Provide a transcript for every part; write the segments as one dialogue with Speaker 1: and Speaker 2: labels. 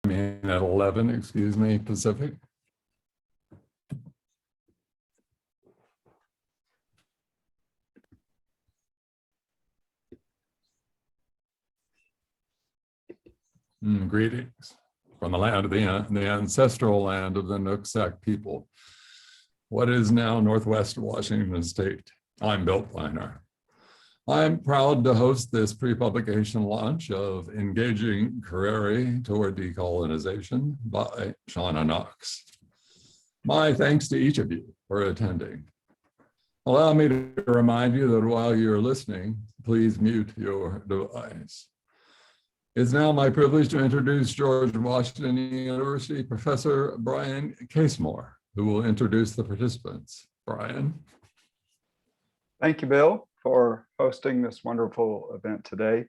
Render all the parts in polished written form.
Speaker 1: at 11, excuse me, Pacific. Greetings from the land of the ancestral land of the Nooksack people, what is now Northwest Washington State. I'm Bill Pinar. I'm proud to host this pre-publication launch of Engaging Currere Toward Decolonization by Shauna Knox. My thanks to each of you for attending. Allow me to remind you that while you're listening, please mute your device. It's now my privilege to introduce George Washington University Professor Brian Casemore, who will introduce the participants. Brian.
Speaker 2: Thank you, Bill, for hosting this wonderful event today.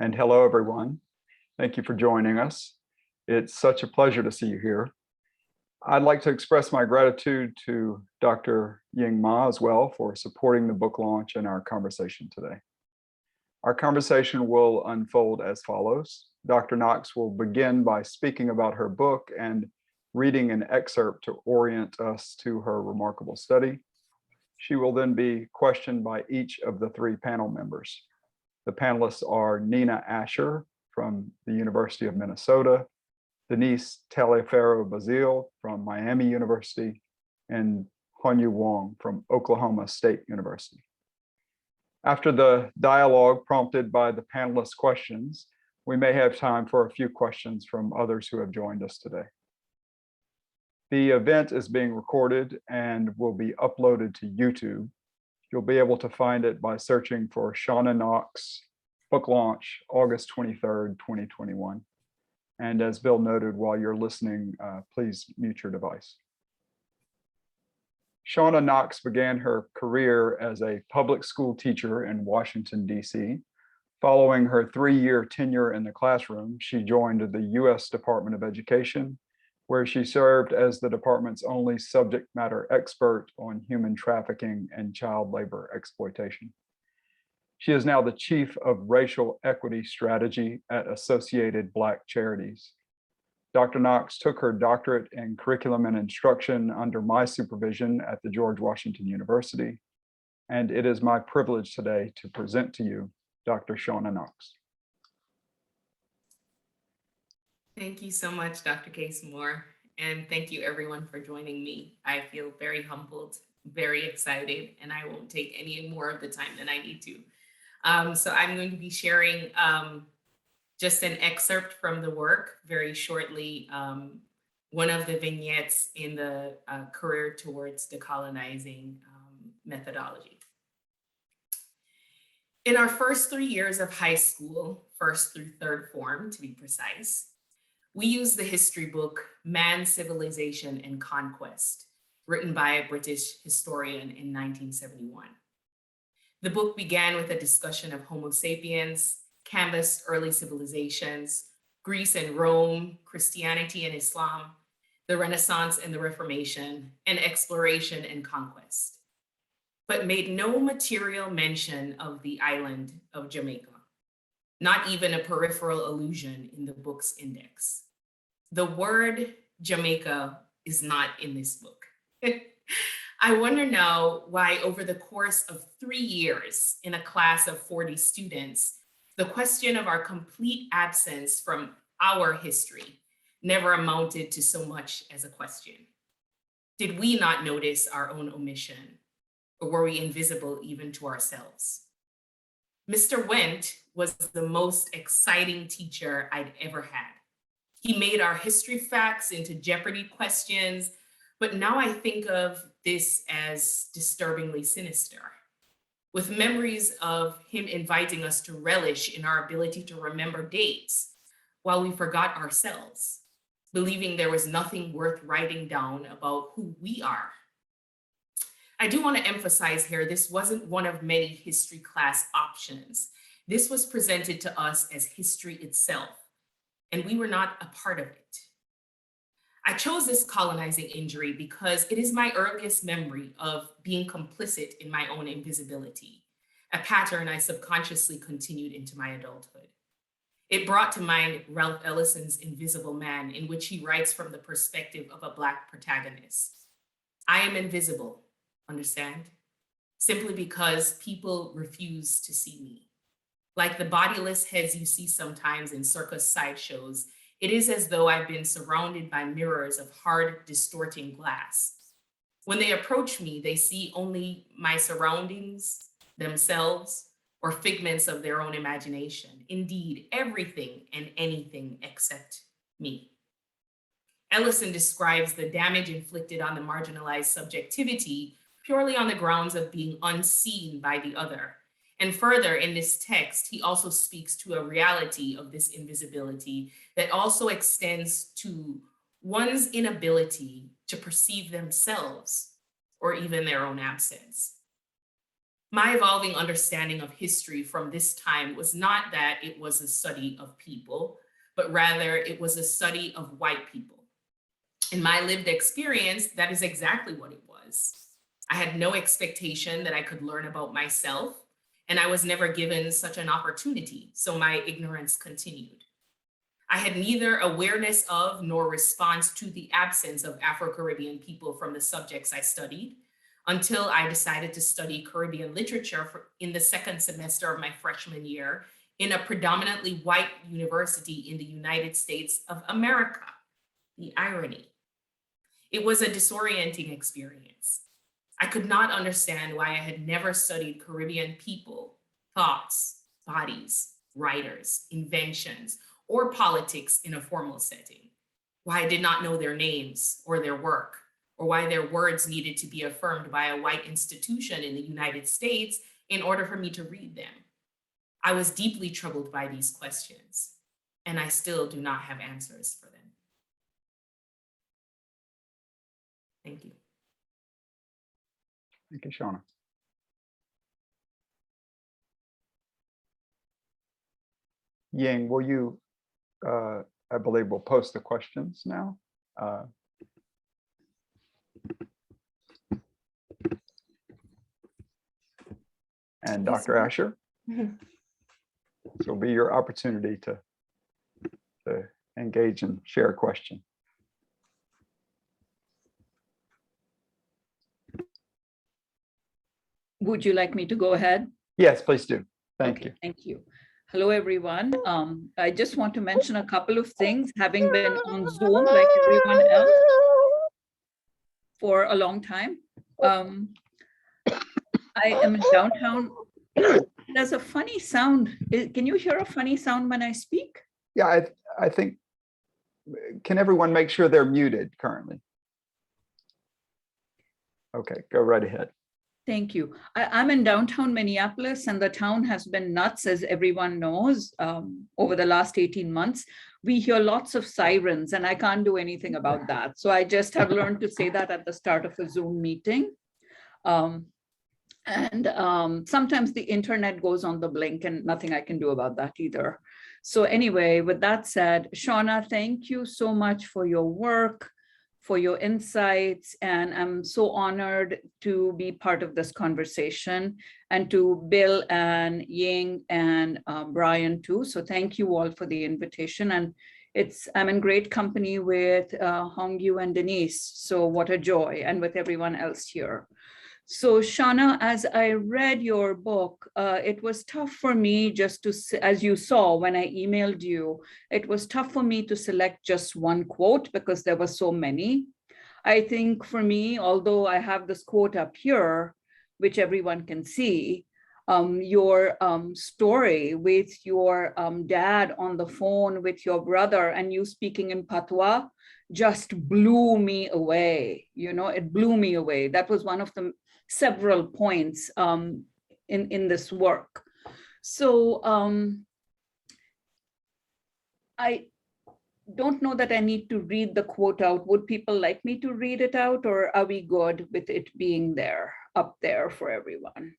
Speaker 2: And hello, everyone. Thank you for joining us. It's such a pleasure to see you here. I'd like to express my gratitude to Dr. Ying Ma as well for supporting the book launch and our conversation today. Our conversation will unfold as follows. Dr. Knox will begin by speaking about her book and reading an excerpt to orient us to her remarkable study. She will then be questioned by each of the three panel members. The panelists are Nina Asher from the University of Minnesota, Denise Taliaferro Baszile from Miami University, and Hongyu Wang from Oklahoma State University. After the dialogue prompted by the panelists' questions, we may have time for a few questions from others who have joined us today. The event is being recorded and will be uploaded to YouTube. You'll be able to find it by searching for Shauna Knox book launch, August 23rd, 2021. And as Bill noted, while you're listening, please mute your device. Shauna Knox began her career as a public school teacher in Washington, D.C. Following her 3-year tenure in the classroom, she joined the U.S. Department of Education, where she served as the department's only subject matter expert on human trafficking and child labor exploitation. She is now the chief of racial equity strategy at Associated Black Charities. Dr. Knox took her doctorate in curriculum and instruction under my supervision at the George Washington University, and it is my privilege today to present to you Dr. Shauna Knox.
Speaker 3: Thank you so much, Dr. Casemore, and thank you everyone for joining me. I feel very humbled, very excited, and I won't take any more of the time than I need to. So I'm going to be sharing just an excerpt from the work very shortly, one of the vignettes in the Currere Towards Decolonizing methodology. In our first 3 years of high school, first through third form to be precise, we used the history book, Man, Civilization, and Conquest, written by a British historian in 1971. The book began with a discussion of Homo sapiens, canvassed early civilizations, Greece and Rome, Christianity and Islam, the Renaissance and the Reformation, and exploration and conquest, but made no material mention of the island of Jamaica, not even a peripheral allusion in the book's index. The word Jamaica is not in this book. I wonder now why over the course of 3 years in a class of 40 students, the question of our complete absence from our history never amounted to so much as a question. Did we not notice our own omission, or were we invisible even to ourselves? Mr. Wendt was the most exciting teacher I'd ever had. He made our history facts into Jeopardy questions, but now I think of this as disturbingly sinister. With memories of him inviting us to relish in our ability to remember dates while we forgot ourselves, believing there was nothing worth writing down about who we are. I do want to emphasize here, this wasn't one of many history class options. This was presented to us as history itself, and we were not a part of it. I chose this colonizing injury because it is my earliest memory of being complicit in my own invisibility, a pattern I subconsciously continued into my adulthood. It brought to mind Ralph Ellison's Invisible Man, in which he writes from the perspective of a Black protagonist. I am invisible, understand? Simply because people refuse to see me. Like the bodiless heads you see sometimes in circus sideshows, it is as though I've been surrounded by mirrors of hard, distorting glass. When they approach me, they see only my surroundings, themselves, or figments of their own imagination. Indeed, everything and anything except me. Ellison describes the damage inflicted on the marginalized subjectivity purely on the grounds of being unseen by the other. And further, in this text, he also speaks to a reality of this invisibility that also extends to one's inability to perceive themselves or even their own absence. My evolving understanding of history from this time was not that it was a study of people, but rather it was a study of white people. In my lived experience, that is exactly what it was. I had no expectation that I could learn about myself, and I was never given such an opportunity, so my ignorance continued. I had neither awareness of nor response to the absence of Afro-Caribbean people from the subjects I studied until I decided to study Caribbean literature in the second semester of my freshman year in a predominantly white university in the United States of America. The irony. It was a disorienting experience. I could not understand why I had never studied Caribbean people, thoughts, bodies, writers, inventions, or politics in a formal setting, why I did not know their names or their work, or why their words needed to be affirmed by a white institution in the United States in order for me to read them. I was deeply troubled by these questions, and I still do not have answers for them. Thank you.
Speaker 2: Thank you, Shauna. Ying, will you, I believe we'll post the questions now. And Dr. Asher, this will be your opportunity to engage and share a question.
Speaker 4: Would you like me to go ahead?
Speaker 2: Yes, please do. Thank you.
Speaker 4: Thank you. Hello, everyone. I just want to mention a couple of things, having been on Zoom like everyone else for a long time. I am in downtown. There's a funny sound. Can you hear a funny sound when I speak?
Speaker 2: Yeah, I think, can everyone make sure they're muted currently? Okay, go right ahead.
Speaker 4: Thank you. I'm in downtown Minneapolis, and the town has been nuts, as everyone knows, over the last 18 months. We hear lots of sirens, and I can't do anything about that. So I just have learned to say that at the start of a Zoom meeting. Sometimes the internet goes on the blink, and nothing I can do about that either. So anyway, with that said, Shauna, thank you so much for your work, for your insights, and I'm so honored to be part of this conversation, and to Bill and Ying and Brian too. So thank you all for the invitation, and I'm in great company with Hongyu and Denise. So what a joy, and with everyone else here. So Shauna, as I read your book, it was tough for me just to, as you saw when I emailed you, it was tough for me to select just one quote because there were so many. I think for me, although I have this quote up here, which everyone can see, your story with your dad on the phone with your brother and you speaking in patois just blew me away. You know, it blew me away. That was one of the several points in this work. So I don't know that I need to read the quote out. Would people like me to read it out, or are we good with it being there, up there for everyone?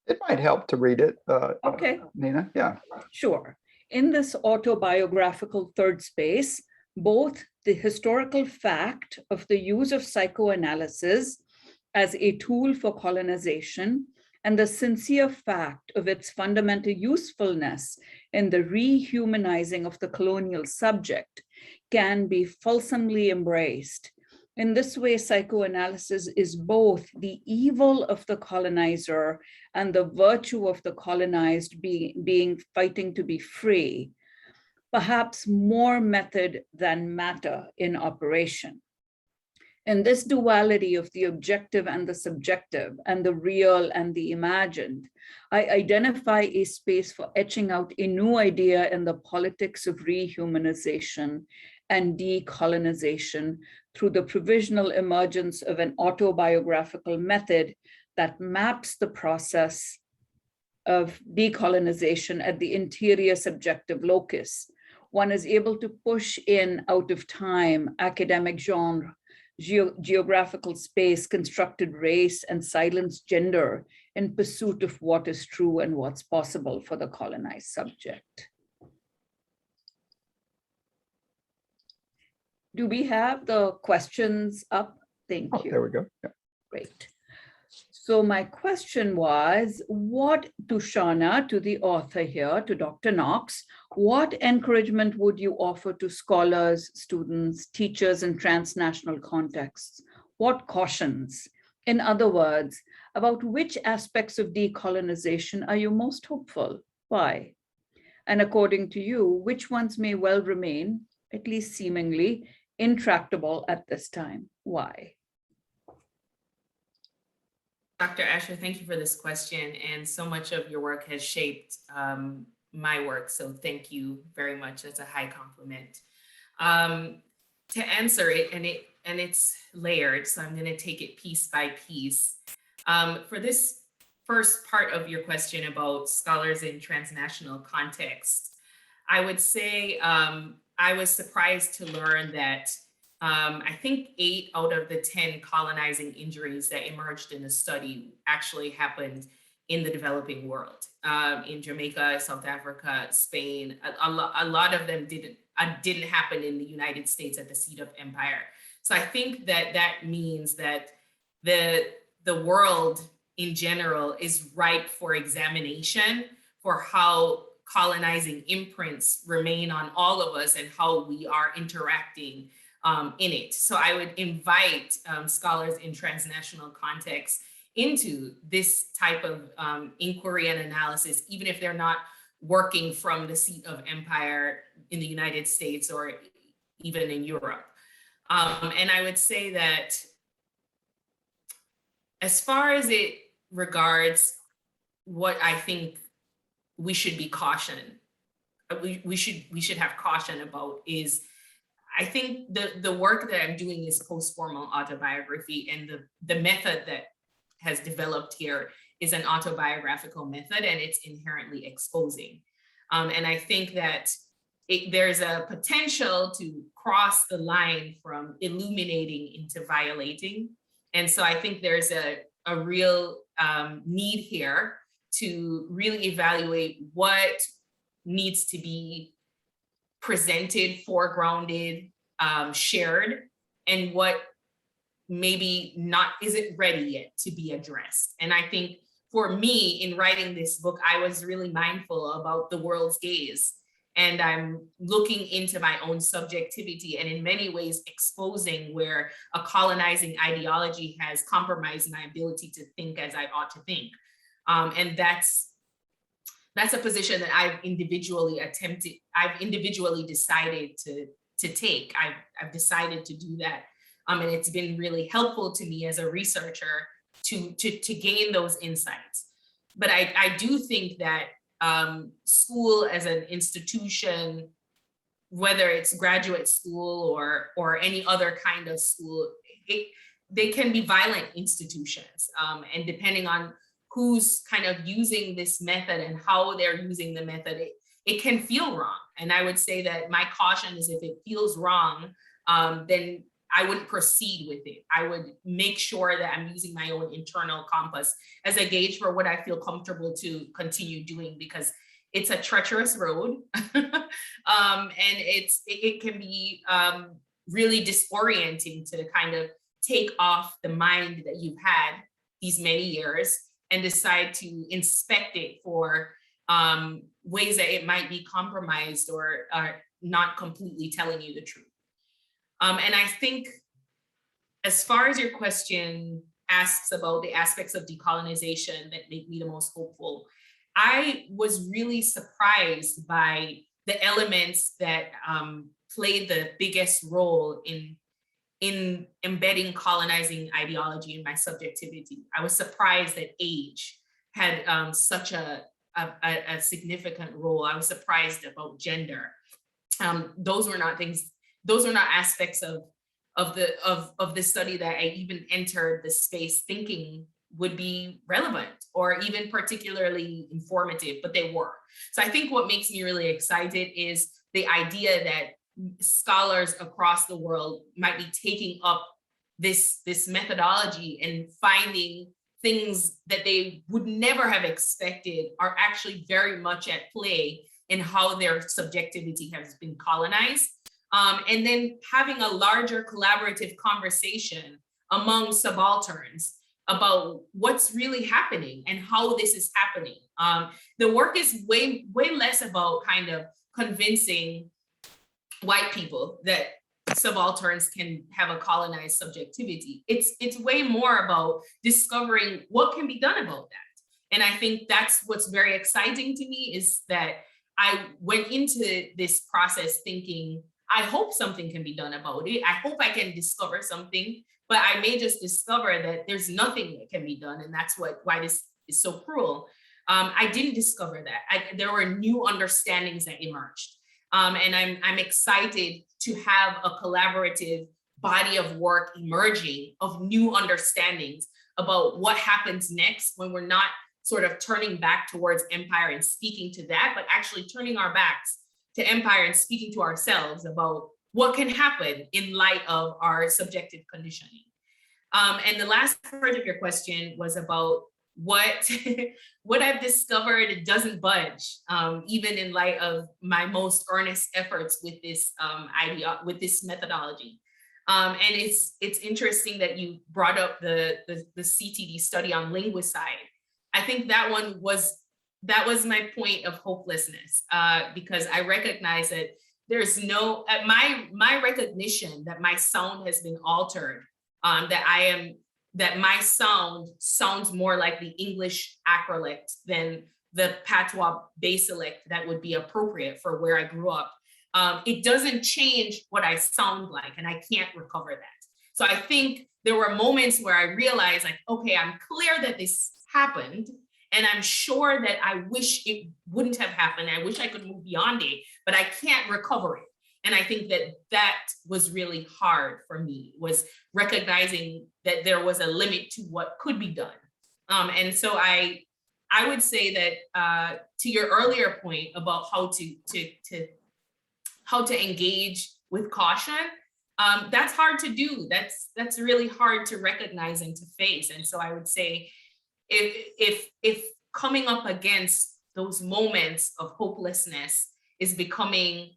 Speaker 2: It might help to read it.
Speaker 4: Okay.
Speaker 2: Nina, yeah.
Speaker 4: Sure. In this autobiographical third space, both the historical fact of the use of psychoanalysis as a tool for colonization and the sincere fact of its fundamental usefulness in the rehumanizing of the colonial subject can be fulsomely embraced. In this way, psychoanalysis is both the evil of the colonizer and the virtue of the colonized being fighting to be free, perhaps more method than matter in operation. In this duality of the objective and the subjective, and the real and the imagined, I identify a space for etching out a new idea in the politics of rehumanization and decolonization through the provisional emergence of an autobiographical method that maps the process of decolonization at the interior subjective locus. One is able to push in out of time, academic genre, geographical space, constructed race, and silenced gender in pursuit of what is true and what's possible for the colonized subject. Do we have the questions up? Thank you.
Speaker 2: There we go. Yeah.
Speaker 4: Great. So my question was, what to Shauna, to the author here, to Dr. Knox, what encouragement would you offer to scholars, students, teachers in transnational contexts? What cautions? In other words, about which aspects of decolonization are you most hopeful? Why? And according to you, which ones may well remain, at least seemingly, intractable at this time? Why?
Speaker 3: Dr. Asher, thank you for this question. And so much of your work has shaped my work. So thank you very much. That's a high compliment. To answer it, and it's layered, so I'm going to take it piece by piece. For this first part of your question about scholars in transnational context, I would say I was surprised to learn that I think 8 out of the 10 colonizing injuries that emerged in the study actually happened in the developing world, in Jamaica, South Africa, Spain. A lot of them didn't happen in the United States at the seat of empire. So I think that means that the world in general is ripe for examination for how colonizing imprints remain on all of us and how we are interacting in it. So I would invite scholars in transnational contexts into this type of inquiry and analysis, even if they're not working from the seat of empire in the United States or even in Europe. And I would say that as far as it regards what I think we should be we should have caution about is, I think the work that I'm doing is post-formal autobiography, and the method that has developed here is an autobiographical method, and it's inherently exposing. And I think that there's a potential to cross the line from illuminating into violating. And so I think there's a real need here to really evaluate what needs to be presented, foregrounded, shared, and what maybe isn't ready yet to be addressed. And I think for me, in writing this book, I was really mindful about the world's gaze, and I'm looking into my own subjectivity and in many ways exposing where a colonizing ideology has compromised my ability to think as I ought to think. And that's a position that I've individually decided to take. I've decided to do that. And it's been really helpful to me as a researcher to gain those insights. But I do think that school as an institution, whether it's graduate school or any other kind of school, they can be violent institutions. And depending on who's kind of using this method and how they're using the method, it can feel wrong. And I would say that my caution is, if it feels wrong, then I wouldn't proceed with it. I would make sure that I'm using my own internal compass as a gauge for what I feel comfortable to continue doing, because it's a treacherous road. And it can be really disorienting to kind of take off the mind that you've had these many years and decide to inspect it for ways that it might be compromised or not completely telling you the truth. And I think as far as your question asks about the aspects of decolonization that make me the most hopeful, I was really surprised by the elements that played the biggest role in embedding colonizing ideology in my subjectivity. I was surprised that age had such a significant role. I was surprised about gender. Those were not aspects of the study that I even entered the space thinking would be relevant or even particularly informative, but they were. So I think what makes me really excited is the idea that scholars across the world might be taking up this methodology and finding things that they would never have expected are actually very much at play in how their subjectivity has been colonized. And then having a larger collaborative conversation among subalterns about what's really happening and how this is happening. The work is way less about kind of convincing white people that subalterns can have a colonized subjectivity. It's way more about discovering what can be done about that. And I think that's what's very exciting to me is that I went into this process thinking, I hope something can be done about it. I hope I can discover something, but I may just discover that there's nothing that can be done. And that's why this is so cruel. I didn't discover that. There were new understandings that emerged. And I'm excited to have a collaborative body of work emerging of new understandings about what happens next when we're not sort of turning back towards empire and speaking to that, but actually turning our backs to empire and speaking to ourselves about what can happen in light of our subjective conditioning. And the last part of your question was about what I've discovered doesn't budge, even in light of my most earnest efforts with this with this methodology. And it's interesting that you brought up the CTD study on linguicide. I think that was my point of hopelessness, because I recognize that there's my recognition that my sound has been altered, that my sound sounds more like the English acrolect than the patois Baszile that would be appropriate for where I grew up. It doesn't change what I sound like, and I can't recover that. So I think there were moments where I realized, like, okay, I'm clear that this happened, and I'm sure that I wish it wouldn't have happened. I wish I could move beyond it, but I can't recover it. And I think that was really hard for me, was recognizing that there was a limit to what could be done. And so I would say that to your earlier point about how to engage with caution, that's hard to do. That's really hard to recognize and to face. And so I would say, if coming up against those moments of hopelessness is becoming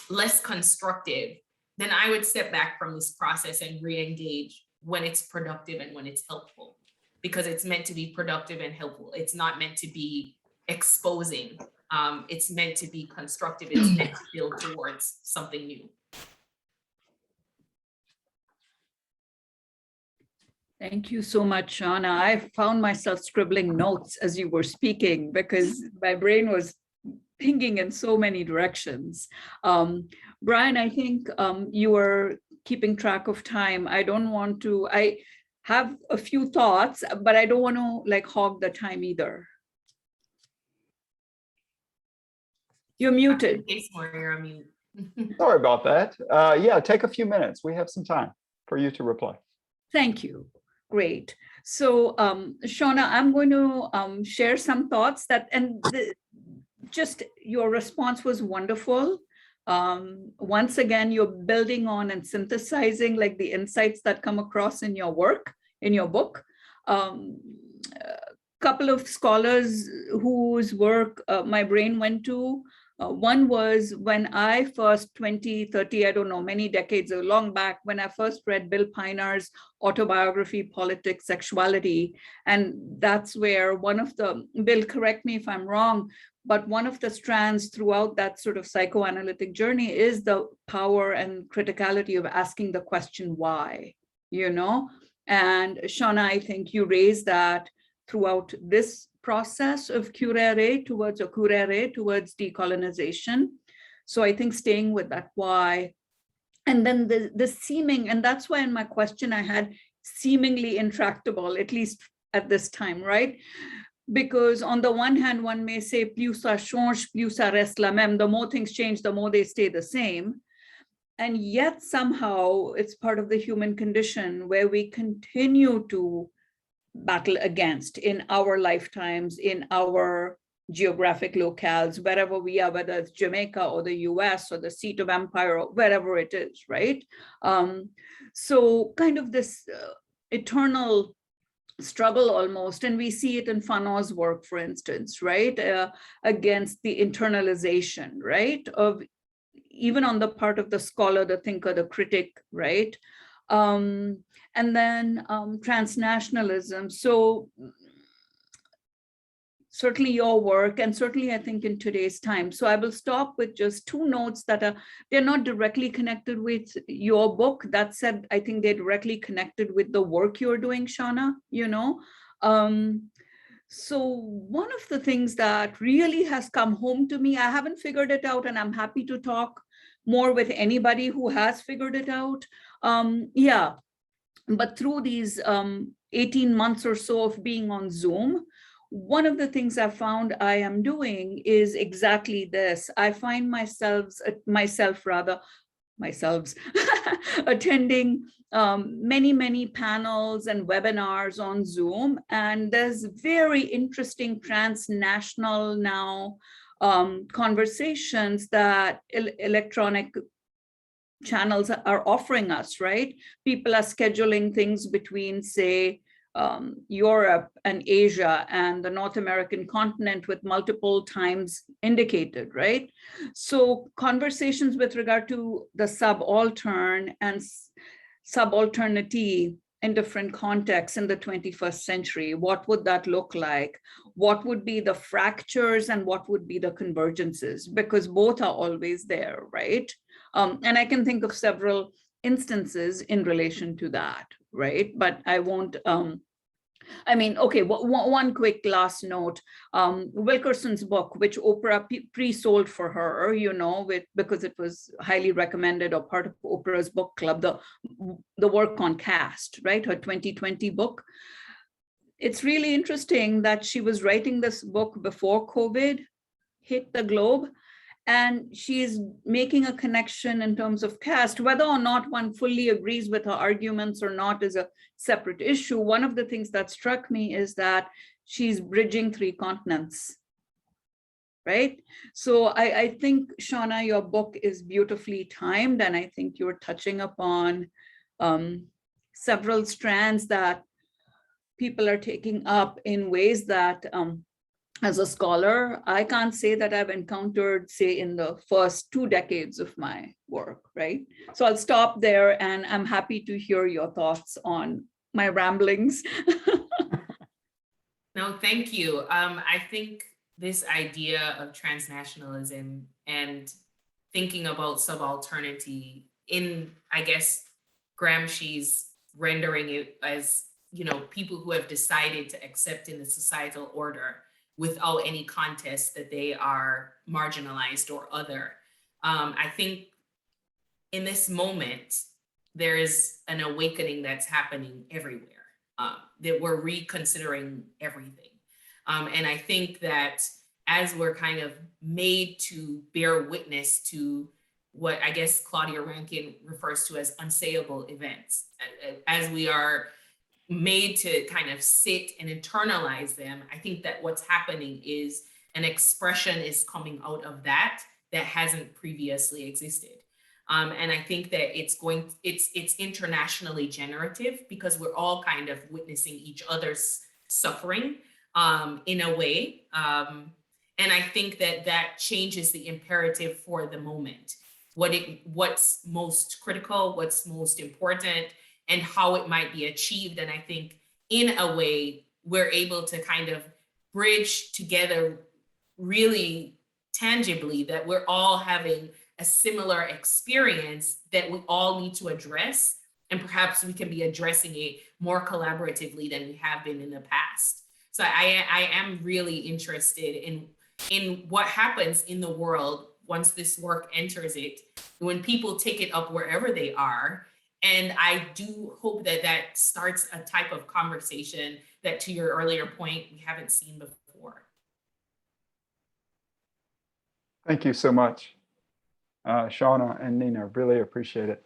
Speaker 3: less constructive, then I would step back from this process and re-engage when it's productive and when it's helpful, because it's meant to be productive and helpful. It's not meant to be exposing. It's meant to be constructive. It's meant to build towards something new.
Speaker 4: Thank you so much, Shauna. I found myself scribbling notes as you were speaking because my brain was thinking in so many directions. Brian, I think you were keeping track of time. I have a few thoughts, but I don't want to hog the time either. You're muted.
Speaker 3: Casemore, you're on mute.
Speaker 2: Sorry about that. Yeah, take a few minutes. We have some time for you to reply.
Speaker 4: Thank you. Great. So, Shauna, I'm going to share some thoughts just your response was wonderful. Once again, you're building on and synthesizing the insights that come across in your work, in your book. Couple of scholars whose work my brain went to One was when I first, 20, 30, I don't know, many decades, long back, when I first read Bill Pinar's Autobiography, Politics, Sexuality. And that's where one of the, Bill, correct me if I'm wrong, but one of the strands throughout that sort of psychoanalytic journey is the power and criticality of asking the question, why, you know? And Shauna, I think you raised that throughout this process of Currere towards decolonization. So I think staying with that why, and then the seeming, and that's why in my question I had seemingly intractable, at least at this time, right? Because on the one hand, one may say, plus ça change, plus ça reste la même. The more things change, the more they stay the same. And yet somehow it's part of the human condition where we continue to battle against in our lifetimes, in our geographic locales, wherever we are, whether it's Jamaica or the US or the seat of empire or wherever it is, right? So kind of this eternal struggle almost, and we see it in Fanon's work, for instance, right? Against the internalization, right? Of even on the part of the scholar, the thinker, the critic, right? And then transnationalism. So certainly your work, and certainly I think in today's time. So I will stop with just two notes that are, they're not directly connected with your book. That said, I think they're directly connected with the work you're doing, Shauna, you know. So one of the things that really has come home to me, I haven't figured it out, and I'm happy to talk more with anybody who has figured it out. Yeah, but through these 18 months or so of being on Zoom, one of the things I found I am doing is exactly this. I find myself attending many panels and webinars on Zoom, and there's very interesting transnational now conversations that electronic channels are offering us, right? People are scheduling things between, say, Europe and Asia and the North American continent with multiple times indicated, right? So conversations with regard to the subaltern and subalternity in different contexts in the 21st century. What would that look like? What would be the fractures and what would be the convergences? Because both are always there, right? And I can think of several instances in relation to that, right? But I won't, I mean, okay, one quick last note. Wilkerson's book, which Oprah pre-sold for her, you know, because it was highly recommended or part of Oprah's book club, the work on caste, right? Her 2020 book. It's really interesting that she was writing this book before COVID hit the globe. And she's making a connection in terms of caste. Whether or not one fully agrees with her arguments or not is a separate issue. One of the things that struck me is that she's bridging 3 continents, right? So I think, Shauna, your book is beautifully timed, and I think you're touching upon several strands that people are taking up in ways that, as a scholar, I can't say that I've encountered, say, in the first 2 decades of my work, right? So I'll stop there, and I'm happy to hear your thoughts on my ramblings.
Speaker 3: No, thank you. I think this idea of transnationalism and thinking about subalternity in, I guess, Gramsci's rendering it as, you know, people who have decided to accept in the societal order without any contest that they are marginalized or other. I think in this moment, there is an awakening that's happening everywhere, that we're reconsidering everything. And I think that as we're kind of made to bear witness to what I guess Claudia Rankin refers to as unsayable events, as we are made to kind of sit and internalize them, I think that what's happening is an expression is coming out of that hasn't previously existed. And I think that it's internationally generative because we're all kind of witnessing each other's suffering in a way. And I think that that changes the imperative for the moment, what's most critical, what's most important, and how it might be achieved. And I think in a way, we're able to kind of bridge together really tangibly that we're all having a similar experience that we all need to address. And perhaps we can be addressing it more collaboratively than we have been in the past. So I am really interested in what happens in the world once this work enters it, when people take it up wherever they are. And I do hope that that starts a type of conversation that, to your earlier point, we haven't seen before.
Speaker 2: Thank you so much, Shauna and Nina. Really appreciate it.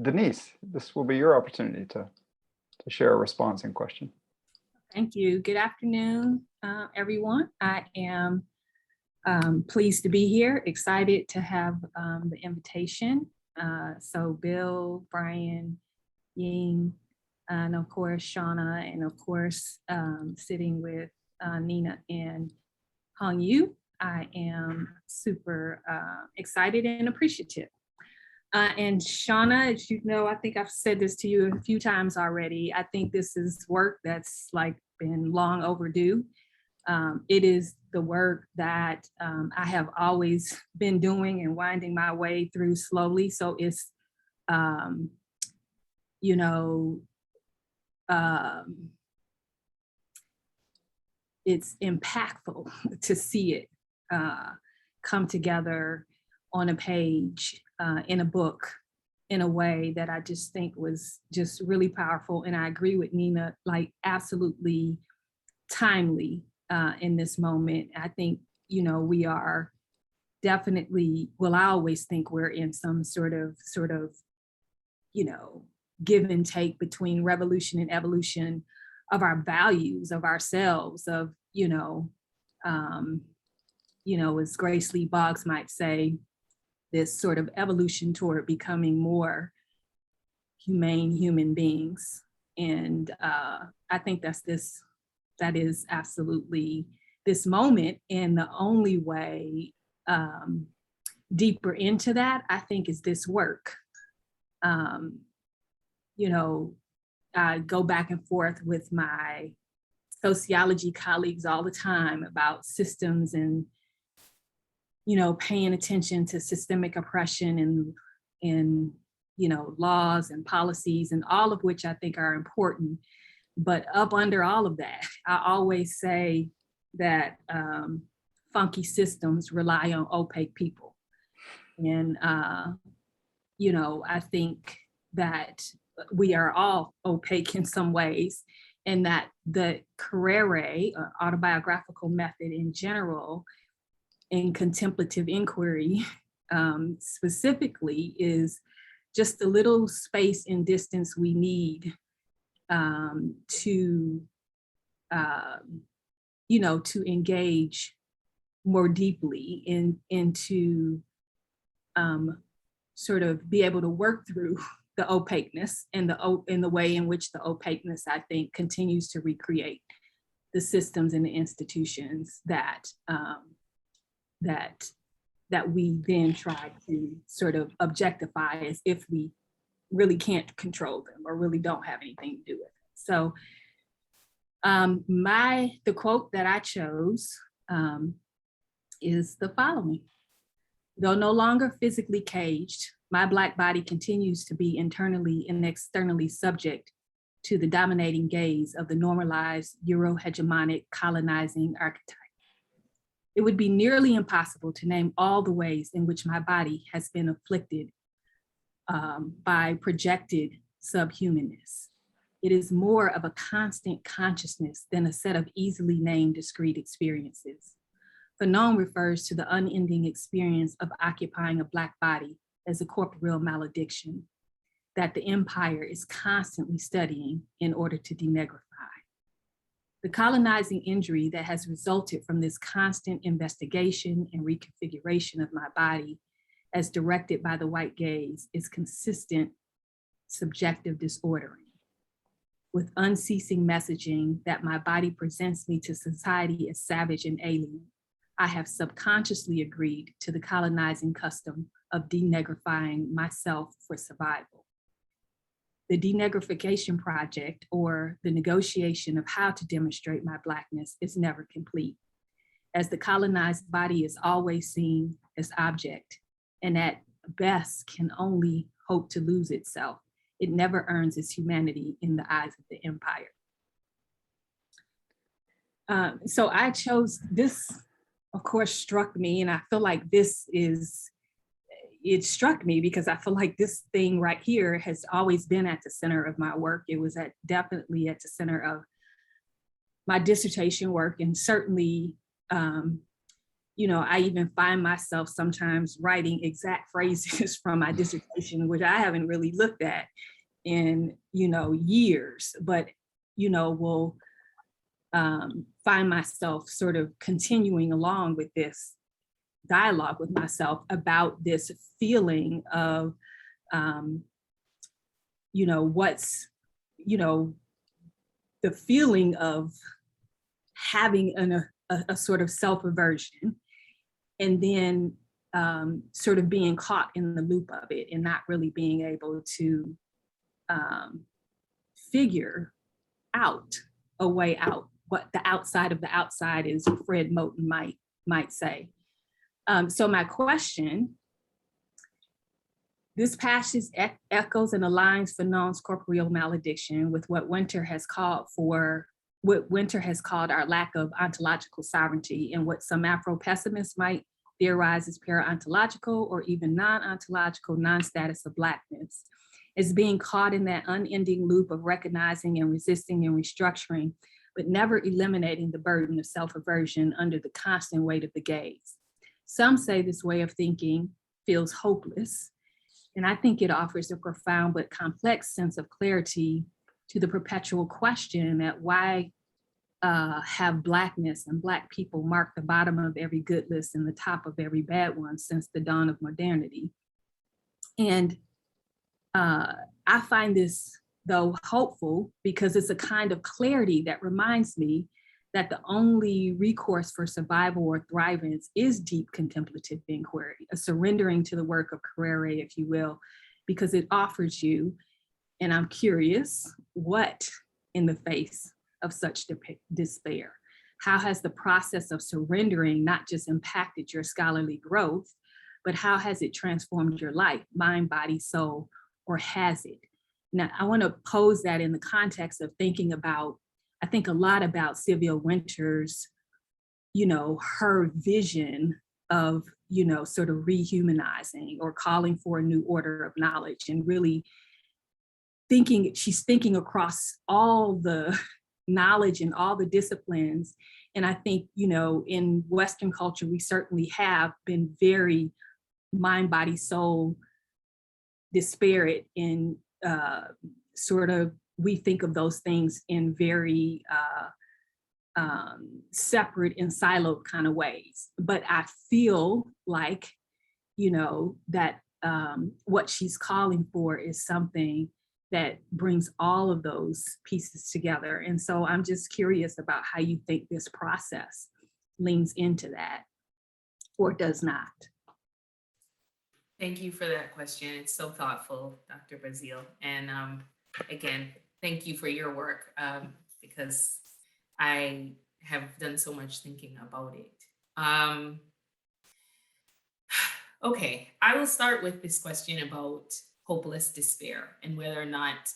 Speaker 2: Denise, this will be your opportunity to share a response and question.
Speaker 5: Thank you. Good afternoon, everyone. I am pleased to be here, excited to have the invitation. So Bill, Brian, Ying, and of course, Shauna, and of course, sitting with Nina and Hongyu. I am super excited and appreciative. And Shauna, as you know, I think I've said this to you a few times already. I think this is work that's like been long overdue. It is the work that I have always been doing and winding my way through slowly. So it's, you know, it's impactful to see it come together on a page, in a book, in a way that I just think was just really powerful. And I agree with Nina, like absolutely timely in this moment. I think, you know, we are definitely, well, I always think we're in some sort of, you know, give and take between revolution and evolution of our values, of ourselves, of, you know, as Grace Lee Boggs might say, this sort of evolution toward becoming more humane human beings. And I think that is absolutely this moment. And the only way deeper into that, I think, is this work. You know, I go back and forth with my sociology colleagues all the time about systems and, you know, paying attention to systemic oppression and you know, laws and policies, and all of which I think are important. But up under all of that, I always say that funky systems rely on opaque people. And, you know, I think that we are all opaque in some ways, and that the Currere, autobiographical method in general, in contemplative inquiry specifically, is just the little space and distance we need to, you know, to engage more deeply into sort of be able to work through the opaqueness and the way in which the opaqueness, I think, continues to recreate the systems and the institutions that that we then try to sort of objectify as if we really can't control them or really don't have anything to do with it. So the quote that I chose is the following: though no longer physically caged, my Black body continues to be internally and externally subject to the dominating gaze of the normalized Euro-hegemonic colonizing archetype. It would be nearly impossible to name all the ways in which my body has been afflicted by projected subhumanness. It is more of a constant consciousness than a set of easily named discrete experiences. Fanon refers to the unending experience of occupying a Black body as a corporeal malediction that the empire is constantly studying in order to denegrify. The colonizing injury that has resulted from this constant investigation and reconfiguration of my body as directed by the white gaze is consistent subjective disordering. with unceasing messaging that my body presents me to society as savage and alien, I have subconsciously agreed to the colonizing custom of denegrifying myself for survival. The denegrification project, or the negotiation of how to demonstrate my Blackness, is never complete, as the colonized body is always seen as object, and at best can only hope to lose itself. It never earns its humanity in the eyes of the empire. So I chose this, of course, struck me, and I feel like it struck me because I feel like this thing right here has always been at the center of my work. It was definitely at the center of my dissertation work, and certainly, I even find myself sometimes writing exact phrases from my dissertation, which I haven't really looked at in, years, but, will find myself sort of continuing along with this dialogue with myself about this feeling of, the feeling of having a sort of self-aversion, and then sort of being caught in the loop of it and not really being able to figure out a way out, what the outside of the outside is, Fred Moten might say. So my question, this passage echoes and aligns Fanon's corporeal malediction with what Winter has called our lack of ontological sovereignty, and what some Afro-pessimists might theorize as para-ontological or even non-ontological non-status of Blackness, is being caught in that unending loop of recognizing and resisting and restructuring, but never eliminating the burden of self-aversion under the constant weight of the gaze. Some say this way of thinking feels hopeless, and I think it offers a profound but complex sense of clarity to the perpetual question that why have Blackness and Black people marked the bottom of every good list and the top of every bad one since the dawn of modernity. And I find this, though, hopeful because it's a kind of clarity that reminds me that the only recourse for survival or thrivance is deep contemplative inquiry, a surrendering to the work of Currere, if you will, because it offers you, and I'm curious, what in the face of such despair? How has the process of surrendering not just impacted your scholarly growth, but how has it transformed your life, mind, body, soul, or has it? Now, I want to pose that in the context of thinking about, I think a lot about Sylvia Wynter's, her vision of, sort of rehumanizing or calling for a new order of knowledge, and really she's thinking across all the knowledge and all the disciplines. And I think, in Western culture, we certainly have been very mind, body, soul disparate in sort of, we think of those things in very separate and siloed kind of ways. But I feel like, that what she's calling for is something that brings all of those pieces together. And so I'm just curious about how you think this process leans into that or does not.
Speaker 3: Thank you for that question. It's so thoughtful, Dr. Baszile. And again, thank you for your work because I have done so much thinking about it. Okay, I will start with this question about hopeless despair and whether or not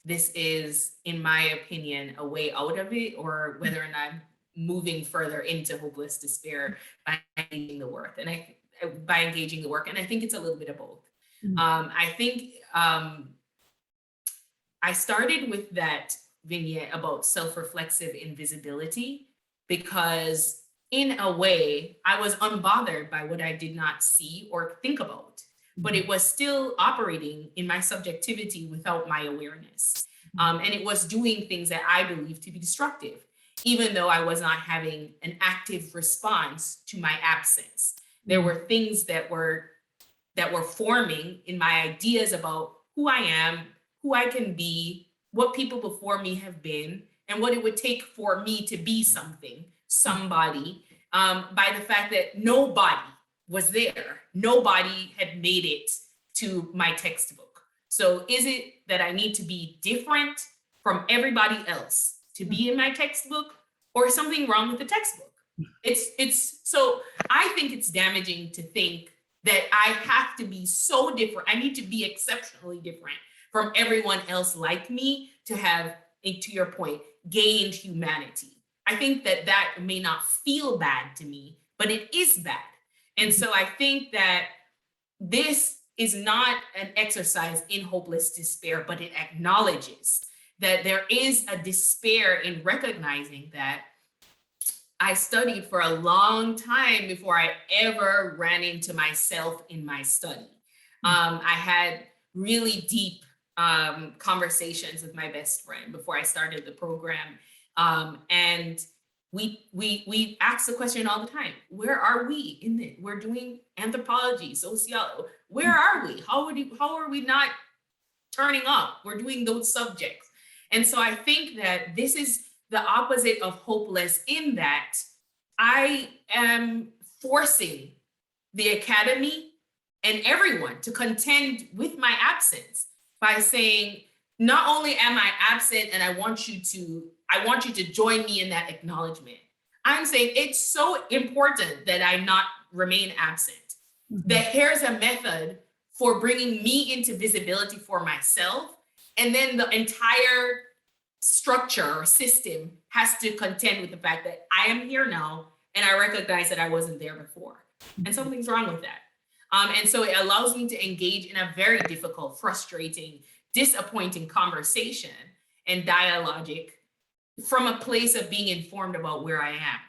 Speaker 3: this is, in my opinion, a way out of it, or whether or not I'm moving further into hopeless despair by engaging the work. And I think it's a little bit of both. I think I started with that vignette about self-reflexive invisibility because, in a way, I was unbothered by what I did not see or think about, but it was still operating in my subjectivity without my awareness. And it was doing things that I believed to be destructive, even though I was not having an active response to my absence. There were things that were forming in my ideas about who I am, who I can be, what people before me have been and what it would take for me to be somebody, by the fact that nobody was there. Nobody had made it to my textbook. So is it that I need to be different from everybody else to be in my textbook, or is something wrong with the textbook? So I think it's damaging to think that I have to be so different. I need to be exceptionally different from everyone else like me to have, to your point, gained humanity. I think that may not feel bad to me, but it is bad. And so I think that this is not an exercise in hopeless despair, but it acknowledges that there is a despair in recognizing that I studied for a long time before I ever ran into myself in my study. I had really deep conversations with my best friend before I started the program. And we ask the question all the time: where are we in it? We're doing anthropology, sociology. Where are we? How are we not turning up? We're doing those subjects. And so I think that this is the opposite of hopeless, in that I am forcing the academy and everyone to contend with my absence by saying, not only am I absent and I want you to join me in that acknowledgement. I'm saying it's so important that I not remain absent. That here's a method for bringing me into visibility for myself, and then the entire structure or system has to contend with the fact that I am here now and I recognize that I wasn't there before. And something's wrong with that. And so it allows me to engage in a very difficult, frustrating, disappointing conversation and dialogic from a place of being informed about where I am.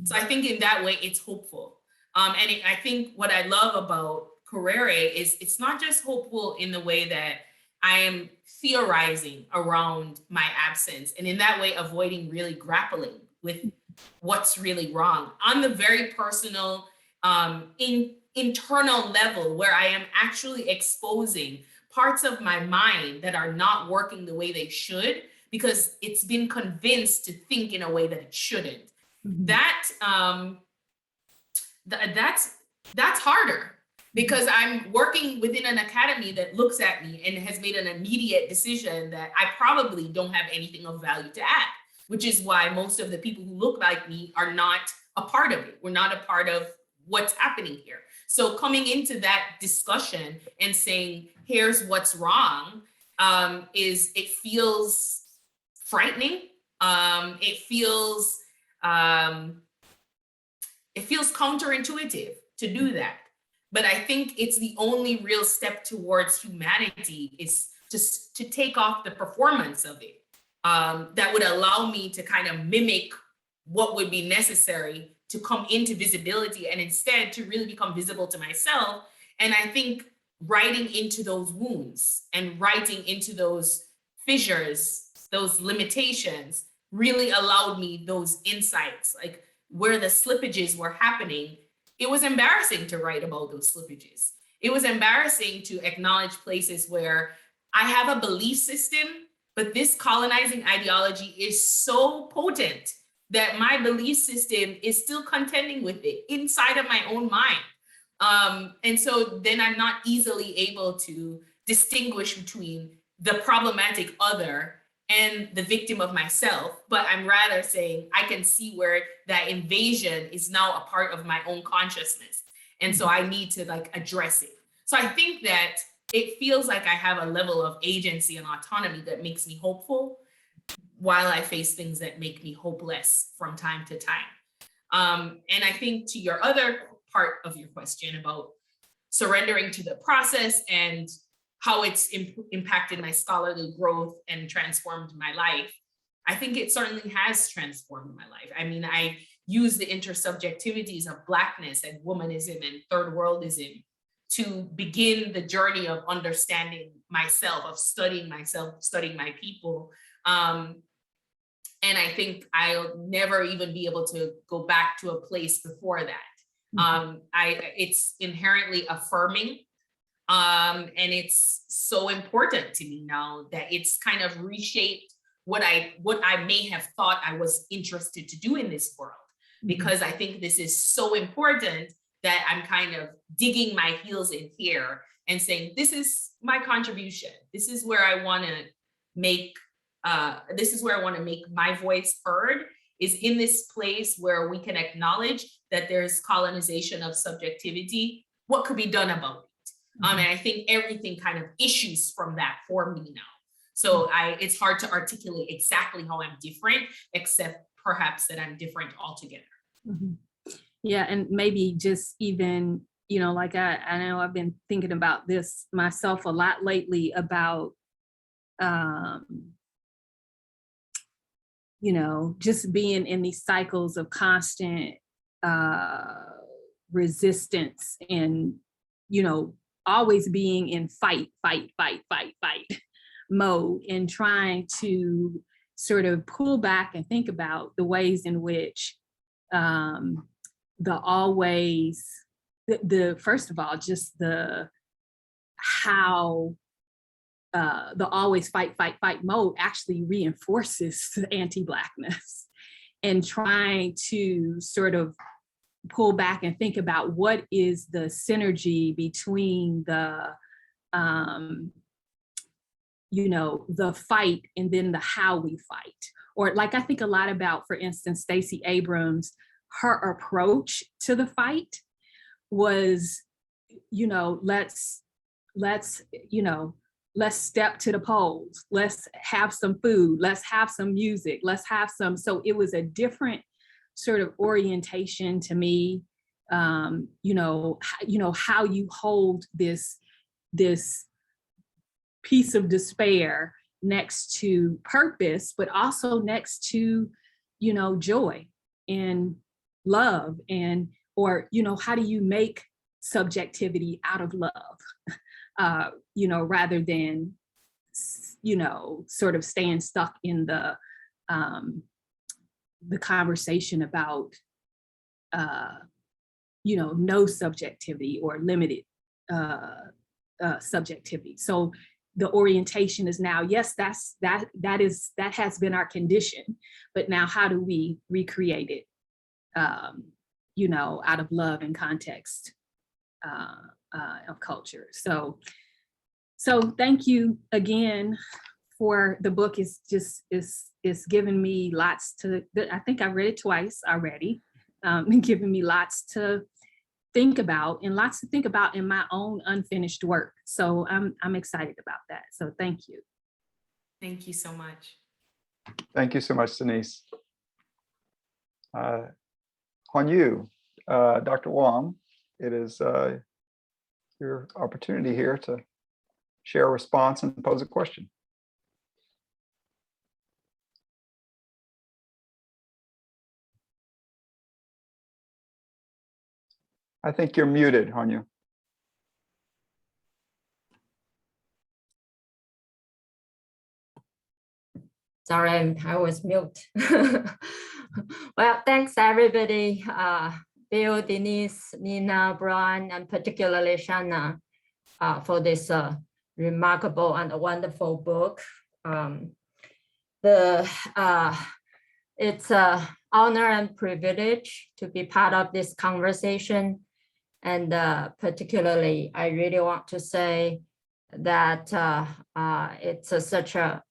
Speaker 3: So I think in that way, it's hopeful. I think what I love about Currere is it's not just hopeful in the way that I am theorizing around my absence, and in that way, avoiding really grappling with what's really wrong on the very personal, internal level, where I am actually exposing parts of my mind that are not working the way they should, because it's been convinced to think in a way that it shouldn't. That's harder, because I'm working within an academy that looks at me and has made an immediate decision that I probably don't have anything of value to add, which is why most of the people who look like me are not a part of it. We're not a part of what's happening here. So coming into that discussion and saying, here's what's wrong, it feels frightening. It feels counterintuitive to do that. But I think it's the only real step towards humanity, is just to take off the performance of it. That would allow me to kind of mimic what would be necessary to come into visibility, and instead to really become visible to myself. And I think writing into those wounds and writing into those fissures, those limitations, really allowed me those insights, like where the slippages were happening. It was embarrassing to write about those slippages. It was embarrassing to acknowledge places where I have a belief system, but this colonizing ideology is so potent that my belief system is still contending with it inside of my own mind. And so then I'm not easily able to distinguish between the problematic other and the victim of myself, but I'm rather saying I can see where that invasion is now a part of my own consciousness. And so I need to address it. So I think that it feels like I have a level of agency and autonomy that makes me hopeful, while I face things that make me hopeless from time to time. And I think to your other part of your question about surrendering to the process and how it's impacted my scholarly growth and transformed my life, I think it certainly has transformed my life. I mean, I use the intersubjectivities of Blackness and womanism and third worldism to begin the journey of understanding myself, of studying myself, studying my people. And I think I'll never even be able to go back to a place before that. It's inherently affirming. And it's so important to me now that it's kind of reshaped what I may have thought I was interested to do in this world, because I think this is so important that I'm kind of digging my heels in here and saying, this is my contribution. This is where I want to make, my voice heard, is in this place where we can acknowledge that there's colonization of subjectivity. What could be done about it? And I think everything kind of issues from that for me now. So it's hard to articulate exactly how I'm different, except perhaps that I'm different altogether.
Speaker 5: Yeah, and maybe just even, you know, like I know I've been thinking about this myself a lot lately about, you know, just being in these cycles of constant resistance and, you know, always being in fight mode, and trying to sort of pull back and think about the ways in which first of all, just how the always fight mode actually reinforces the anti-Blackness, and trying to sort of pull back and think about what is the synergy between the, you know, the fight and then the how we fight. Or like I think a lot about, for instance, Stacey Abrams, her approach to the fight was, you know, let's step to the polls, let's have some food, let's have some music, let's have some, so it was a different sort of orientation to me, you know, how you hold this piece of despair next to purpose, but also next to, you know, joy and love, and, or, you know, how do you make subjectivity out of love, you know, rather than, you know, sort of staying stuck in the conversation about, you know, no subjectivity or limited subjectivity. So the orientation is now, yes, that has been our condition, but now how do we recreate it, you know, out of love and context of culture. So thank you again for the book. Is giving me lots to, I think I've read it twice already, giving me lots to think about, and lots to think about in my own unfinished work. So I'm excited about that. So thank you.
Speaker 3: Thank you so much.
Speaker 2: Thank you so much, Denise. Hongyu, Dr. Wang, it is your opportunity here to share a response and pose a question. I think you're muted, Hongyu.
Speaker 6: Sorry, I was mute. Well, thanks everybody, Bill, Denise, Nina, Brian, and particularly Shauna, for this remarkable and wonderful book. It's an honor and privilege to be part of this conversation. And particularly, I really want to say that it's such a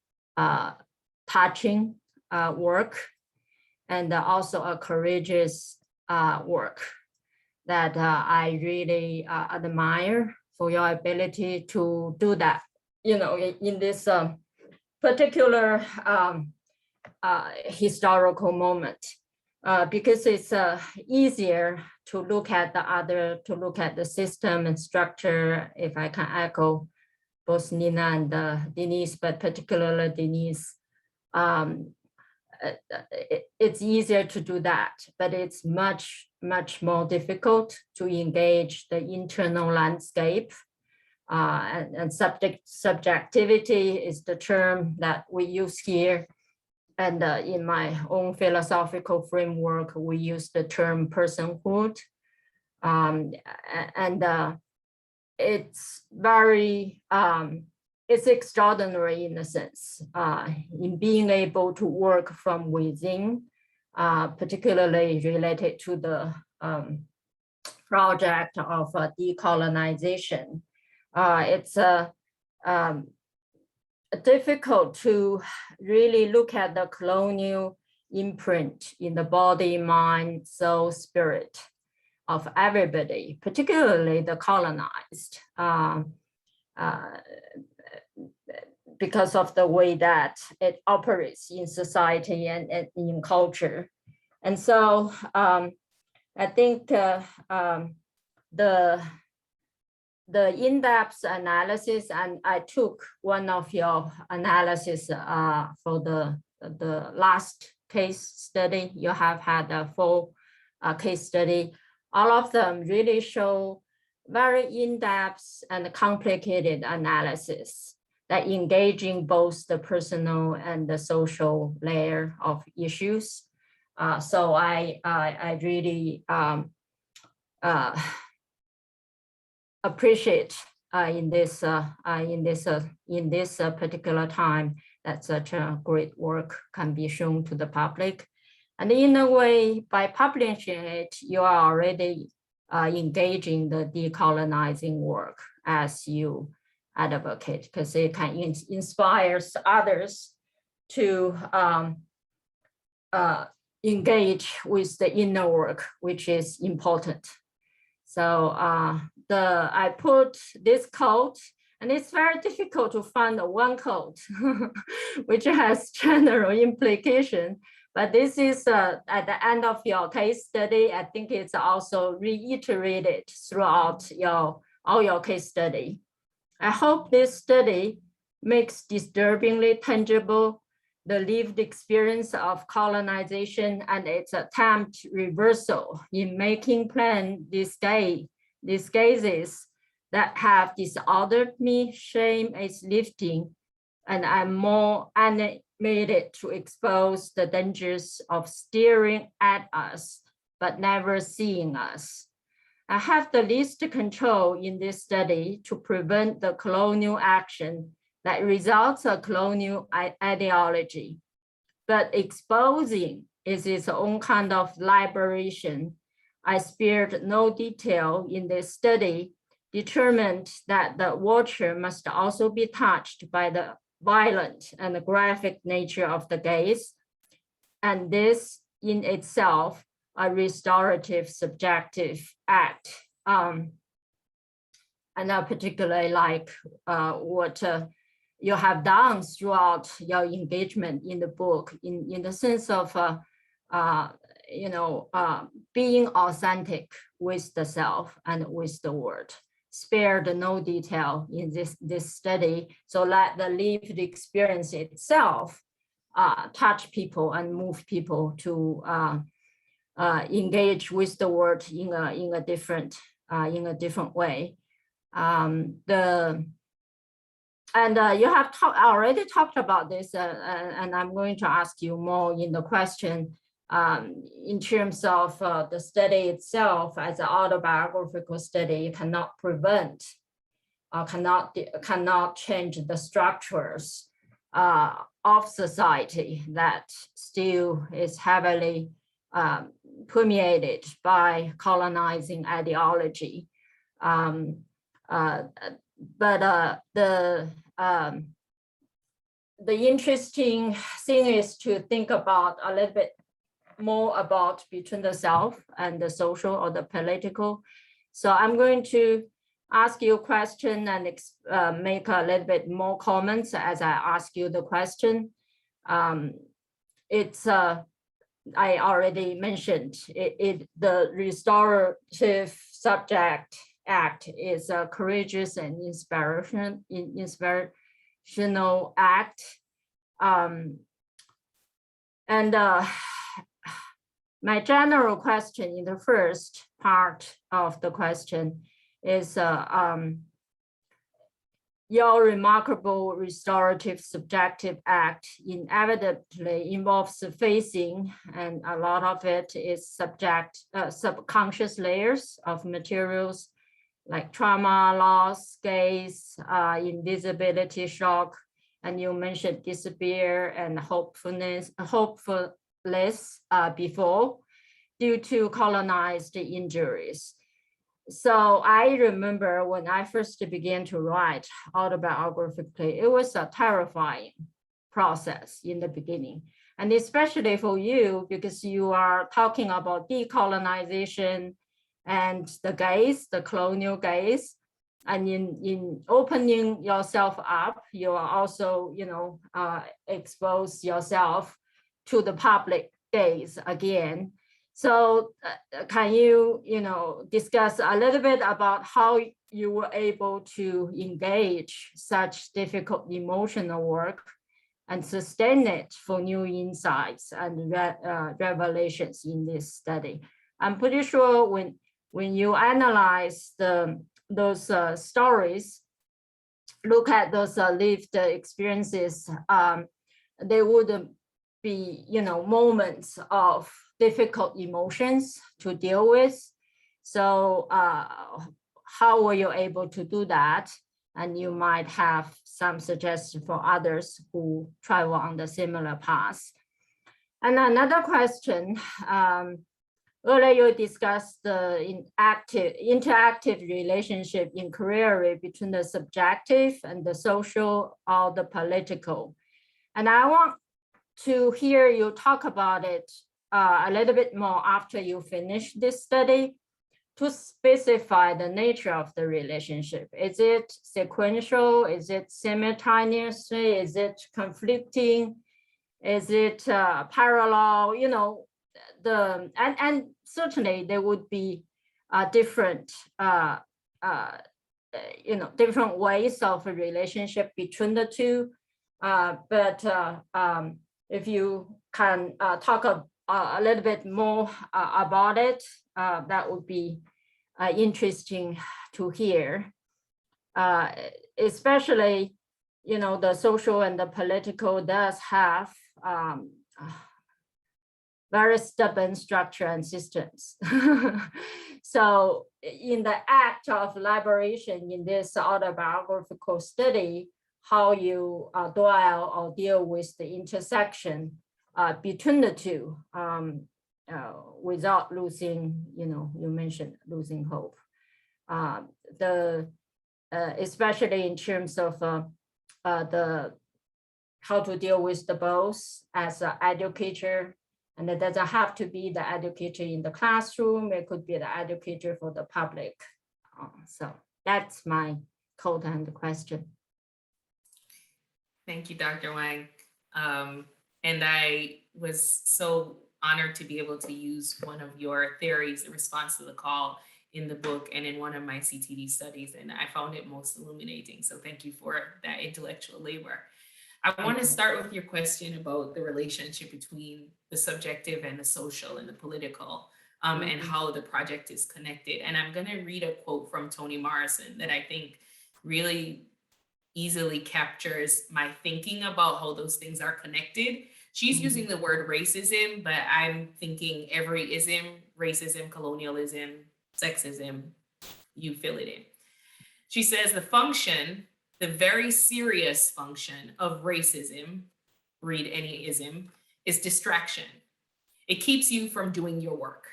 Speaker 6: touching work, and also a courageous work that I really admire for your ability to do that, you know, in this particular historical moment, because it's easier to look at the system and structure, if I can echo both Nina and Denise, but particularly Denise. It's easier to do that, but it's much more difficult to engage the internal landscape. And subjectivity is the term that we use here. And in my own philosophical framework, we use the term personhood. And it's very, it's extraordinary in a sense, in being able to work from within, particularly related to the project of decolonization. It's difficult to really look at the colonial imprint in the body, mind, soul, spirit of everybody, particularly the colonized, because of the way that it operates in society and in culture. And so I think the in-depth analysis, and I took one of your analysis for the last case study. You have had a full case study. All of them really show very in-depth and complicated analysis that engaging both the personal and the social layer of issues. So I really appreciate in this particular time that such a great work can be shown to the public. And in a way, by publishing it, you are already engaging the decolonizing work as you advocate, because it can inspire others to engage with the inner work, which is important. So I put this quote, and it's very difficult to find one quote which has general implication. But this is at the end of your case study. I think it's also reiterated throughout all your case study. I hope this study makes disturbingly tangible the lived experience of colonization and its attempt reversal in making plain disguises that have disordered me. Shame is lifting, and I'm more animated to expose the dangers of staring at us, but never seeing us. I have the least control in this study to prevent the colonial action that results a colonial ideology, but exposing is its own kind of liberation. I spared no detail in this study, determined that the watcher must also be touched by the violent and graphic nature of the gaze, and this in itself a restorative subjective act. And I particularly like what you have done throughout your engagement in the book, in the sense of being authentic with the self and with the world. Spared no detail in this study, so let the lived experience itself touch people and move people to engage with the world in a different way. You have already talked about this, and I'm going to ask you more in the question in terms of the study itself as an autobiographical study. You cannot prevent, cannot change the structures of society that still is heavily permeated by colonizing ideology. But the interesting thing is to think about a little bit more about between the self and the social or the political. So I'm going to ask you a question and make a little bit more comments as I ask you the question. I already mentioned the restorative subject act is a courageous and inspirational act. My general question in the first part of the question is your remarkable restorative subjective act inevitably involves facing, and a lot of it is subconscious layers of materials like trauma, loss, gaze, invisibility, shock, and you mentioned despair and hopefulness before due to colonized injuries. So I remember when I first began to write autobiographically, it was a terrifying process in the beginning. And especially for you, because you are talking about decolonization and the gaze, the colonial gaze. And in opening yourself up, you are also, expose yourself to the public gaze again. So can you, discuss a little bit about how you were able to engage such difficult emotional work and sustain it for new insights and revelations in this study? I'm pretty sure when you analyze those stories, look at those lived experiences, there would be, moments of difficult emotions to deal with. So how were you able to do that? And you might have some suggestions for others who travel on the similar path. And another question, earlier you discussed the interactive relationship in Currere between the subjective and the social or the political. And I want to hear you talk about it a little bit more after you finish this study, to specify the nature of the relationship. Is it sequential? Is it simultaneously? Is it conflicting? Is it parallel? And certainly there would be different different ways of a relationship between the two. But if you can talk a little bit more about it, that would be interesting to hear. Especially, the social and the political does have very stubborn structure and systems. So in the act of elaboration in this autobiographical study, how you dwell or deal with the intersection between the two without losing, you mentioned losing hope. Especially in terms of how to deal with the both as an educator. And it doesn't have to be the educator in the classroom. It could be the educator for the public. So that's my quote and question.
Speaker 3: Thank you, Dr. Wang. And I was so honored to be able to use one of your theories in response to the call in the book and in one of my CTD studies. And I found it most illuminating. So thank you for that intellectual labor. I want to start with your question about the relationship between the subjective and the social and the political, and how the project is connected. And I'm going to read a quote from Toni Morrison that I think really easily captures my thinking about how those things are connected. She's using the word racism, but I'm thinking every ism, racism, colonialism, sexism, you fill it in. She says the very serious function of racism, read any ism, is distraction. It keeps you from doing your work.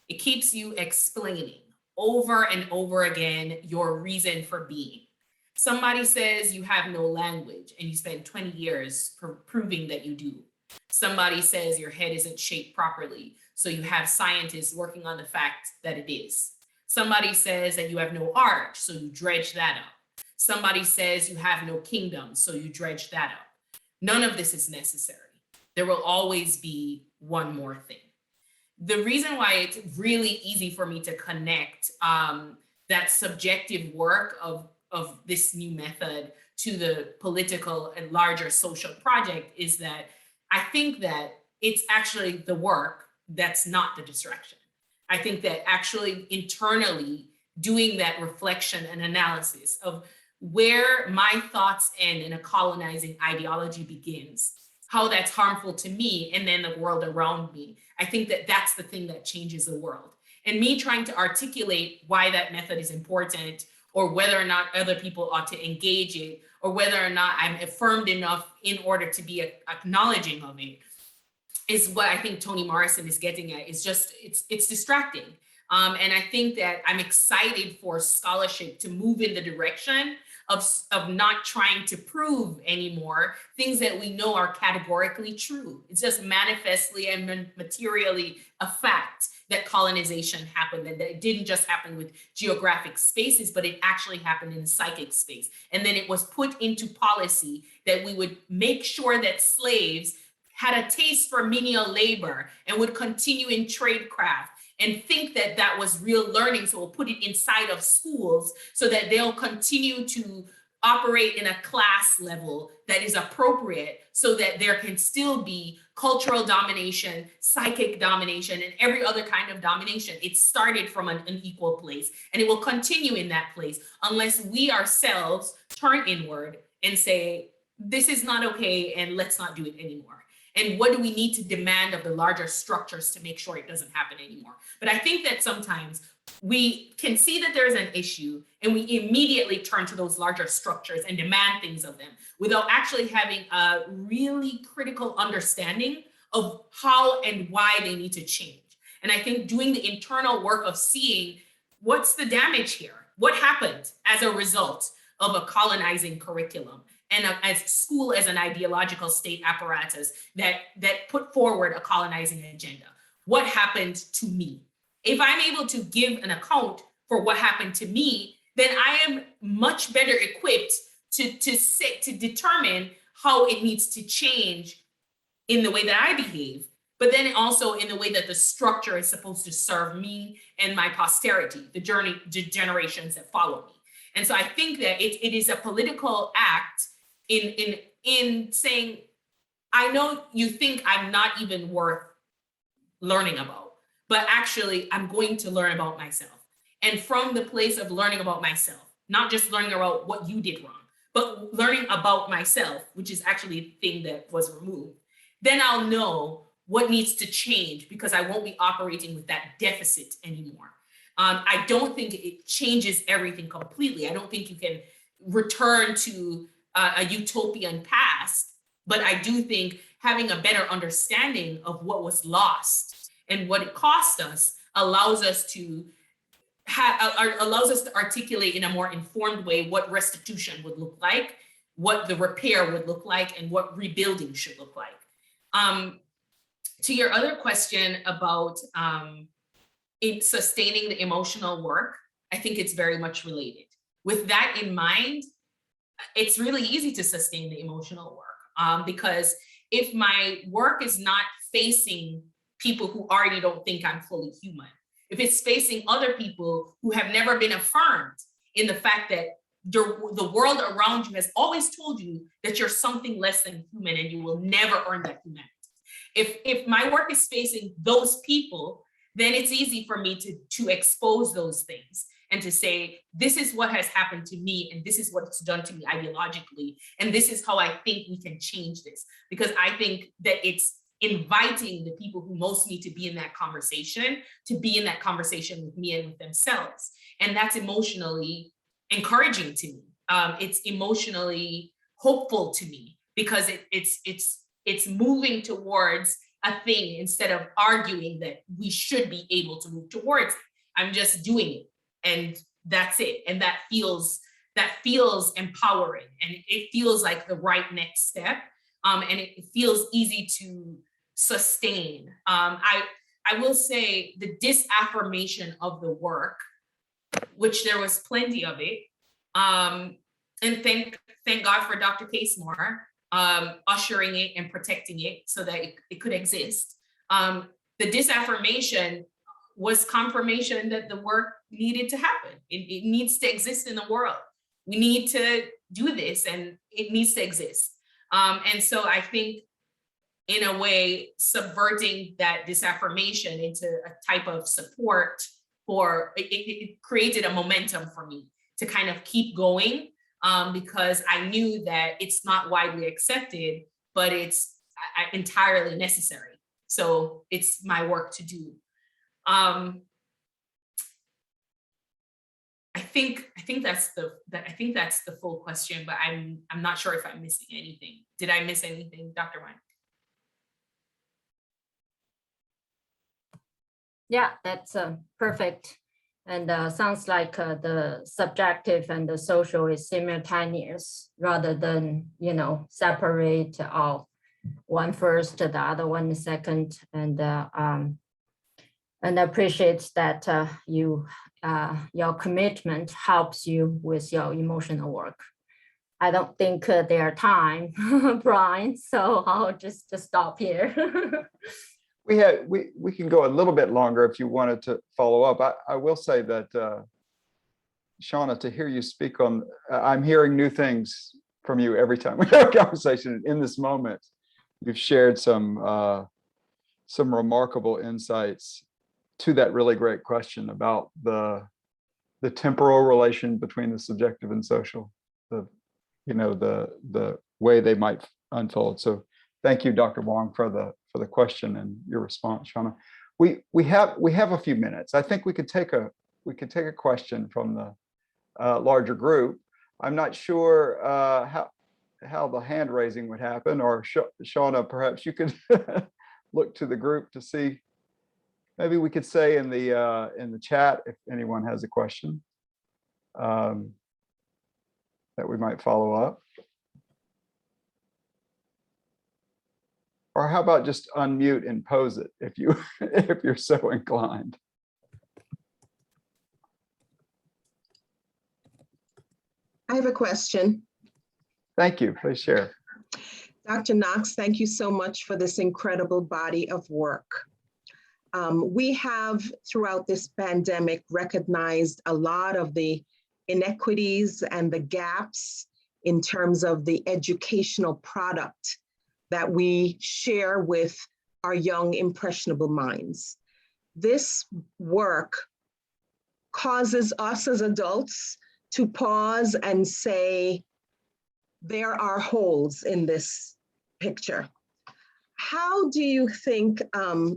Speaker 3: It keeps you explaining over and over again your reason for being. Somebody says you have no language and you spend 20 years proving that you do. Somebody says your head isn't shaped properly, so you have scientists working on the fact that it is. Somebody says that you have no art, so you dredge that up. Somebody says you have no kingdom, so you dredge that up. None of this is necessary. There will always be one more thing. The reason why it's really easy for me to connect that subjective work of this new method to the political and larger social project is that I think that it's actually the work that's not the distraction. I think that actually internally doing that reflection and analysis of where my thoughts end and a colonizing ideology begins, how that's harmful to me and then the world around me. I think that that's the thing that changes the world. and me trying to articulate why that method is important, or whether or not other people ought to engage it, or whether or not I'm affirmed enough in order to be acknowledging of it, is what I think Toni Morrison is getting at. It's just, it's distracting. And I think that I'm excited for scholarship to move in the direction of not trying to prove anymore things that we know are categorically true. It's just manifestly and materially a fact that colonization happened, and that it didn't just happen with geographic spaces, but it actually happened in the psychic space. And then it was put into policy that we would make sure that slaves had a taste for menial labor and would continue in tradecraft, and think that that was real learning. So we'll put it inside of schools so that they'll continue to operate in a class level that is appropriate, so that there can still be cultural domination, psychic domination, and every other kind of domination. It started from an unequal place, and it will continue in that place unless we ourselves turn inward and say, this is not okay, and let's not do it anymore. And what do we need to demand of the larger structures to make sure it doesn't happen anymore? But I think that sometimes we can see that there's an issue and we immediately turn to those larger structures and demand things of them without actually having a really critical understanding of how and why they need to change. And I think doing the internal work of seeing what's the damage here, what happened as a result of a colonizing curriculum, and as school as an ideological state apparatus that put forward a colonizing agenda. What happened to me? If I'm able to give an account for what happened to me, then I am much better equipped to determine how it needs to change in the way that I behave, but then also in the way that the structure is supposed to serve me and my posterity, the generations that follow me. And so I think that it is a political act in saying, I know you think I'm not even worth learning about, but actually I'm going to learn about myself. And from the place of learning about myself, not just learning about what you did wrong, but learning about myself, which is actually the thing that was removed, then I'll know what needs to change, because I won't be operating with that deficit anymore. I don't think it changes everything completely. I don't think you can return to a utopian past, but I do think having a better understanding of what was lost and what it cost us allows us to articulate in a more informed way what restitution would look like, what the repair would look like, and what rebuilding should look like. To your other question about sustaining the emotional work, I think it's very much related. With that in mind, it's really easy to sustain the emotional work, because if my work is not facing people who already don't think I'm fully human, if it's facing other people who have never been affirmed in the fact that the world around you has always told you that you're something less than human and you will never earn that humanity. If my work is facing those people, then it's easy for me to expose those things and to say, this is what has happened to me, and this is what it's done to me ideologically, and this is how I think we can change this. Because I think that it's inviting the people who most need to be in that conversation to be in that conversation with me and with themselves. And that's emotionally encouraging to me. It's emotionally hopeful to me, because it's moving towards a thing instead of arguing that we should be able to move towards it. I'm just doing it, and that's it. And that feels empowering, and it feels like the right next step. And it feels easy to sustain. I will say the disaffirmation of the work, which there was plenty of it, and thank God for Dr. Casemore, ushering it and protecting it so that it could exist. The disaffirmation was confirmation that the work needed to happen. It needs to exist in the world. We need to do this, and it needs to exist. And so I think, in a way, subverting that disaffirmation into a type of support it created a momentum for me to kind of keep going, because I knew that it's not widely accepted, but it's entirely necessary. So it's my work to do. think that's the full question, but I'm not sure if I'm missing anything. Did I miss anything, Dr. Wang?
Speaker 6: Yeah, that's perfect. And sounds like the subjective and the social is simultaneous rather than, separate all, one first, the other one second. And appreciate that your commitment helps you with your emotional work. I don't think there are time, Brian, so I'll just stop here.
Speaker 2: We can go a little bit longer if you wanted to follow up. I will say that, Shauna, to hear you speak on, I'm hearing new things from you every time we have a conversation. In this moment, you've shared some remarkable insights to that really great question about the temporal relation between the subjective and social, the way they might unfold. So thank you, Dr. Wang, for the question and your response, Shauna. We have a few minutes. I think we could take a question from the larger group. I'm not sure how the hand raising would happen, or Shauna, perhaps you could look to the group to see. Maybe we could say in the chat if anyone has a question that we might follow up. Or how about just unmute and pose it if you're so inclined.
Speaker 7: I have a question.
Speaker 2: Thank you. Please share.
Speaker 7: Dr. Knox, thank you so much for this incredible body of work. We have, throughout this pandemic, recognized a lot of the inequities and the gaps in terms of the educational product that we share with our young, impressionable minds. This work causes us as adults to pause and say, there are holes in this picture. How do you think,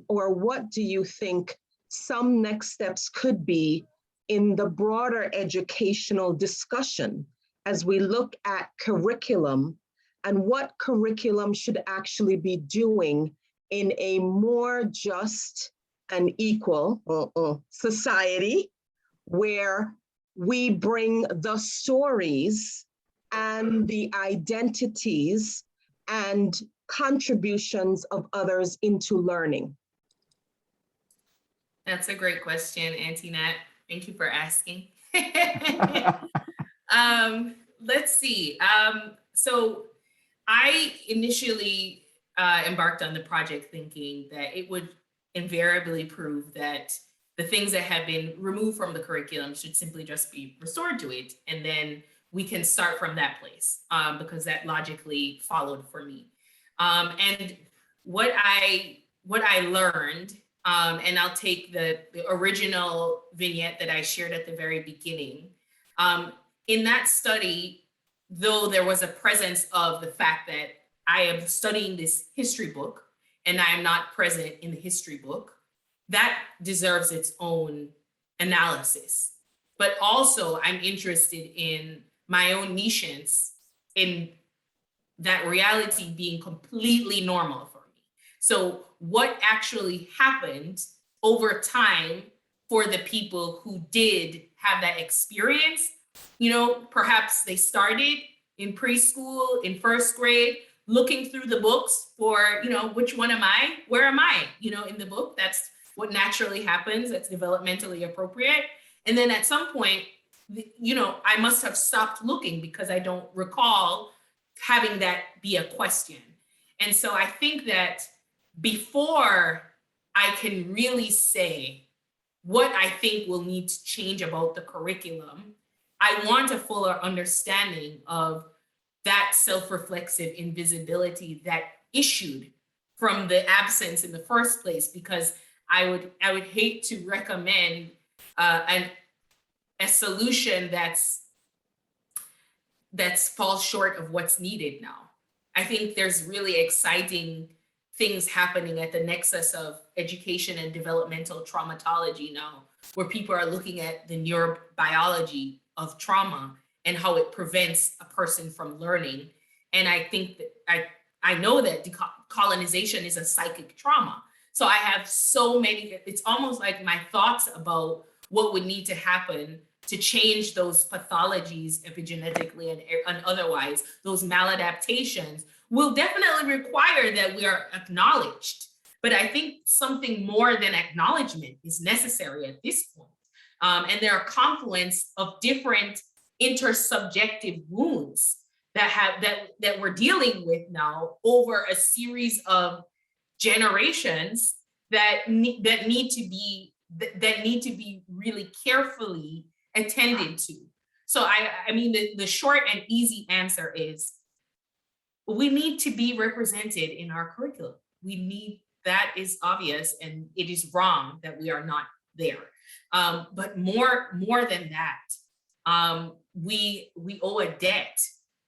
Speaker 7: or what do you think some next steps could be in the broader educational discussion as we look at curriculum and what curriculum should actually be doing in a more just and equal society where we bring the stories and the identities and contributions of others into learning?
Speaker 3: That's a great question, Auntie Nat. Thank you for asking. Let's see. So I initially embarked on the project thinking that it would invariably prove that the things that have been removed from the curriculum should simply just be restored to it. And then we can start from that place because that logically followed for me. And what I learned, and I'll take the original vignette that I shared at the very beginning. In that study, though there was a presence of the fact that I am studying this history book and I am not present in the history book, that deserves its own analysis. But also I'm interested in my own niches in that reality being completely normal for me. So what actually happened over time for the people who did have that experience? Perhaps they started in preschool, in first grade, looking through the books for, which one am I? Where am I? In the book, that's what naturally happens. That's developmentally appropriate. And then at some point, I must have stopped looking because I don't recall having that be a question. And so I think that before I can really say what I think will need to change about the curriculum, I want a fuller understanding of that self-reflexive invisibility that issued from the absence in the first place, because I would hate to recommend a solution that's falls short of what's needed now. I think there's really exciting things happening at the nexus of education and developmental traumatology now, where people are looking at the neurobiology of trauma and how it prevents a person from learning. And I think that I know that decolonization is a psychic trauma. So I have so many, it's almost like my thoughts about what would need to happen to change those pathologies epigenetically and otherwise, those maladaptations will definitely require that we are acknowledged. But I think something more than acknowledgement is necessary at this point. And there are confluence of different intersubjective wounds that we're dealing with now over a series of generations that need to be really carefully attended to. So I mean, the short and easy answer is we need to be represented in our curriculum. That is obvious, and it is wrong that we are not there. But more than that, we owe a debt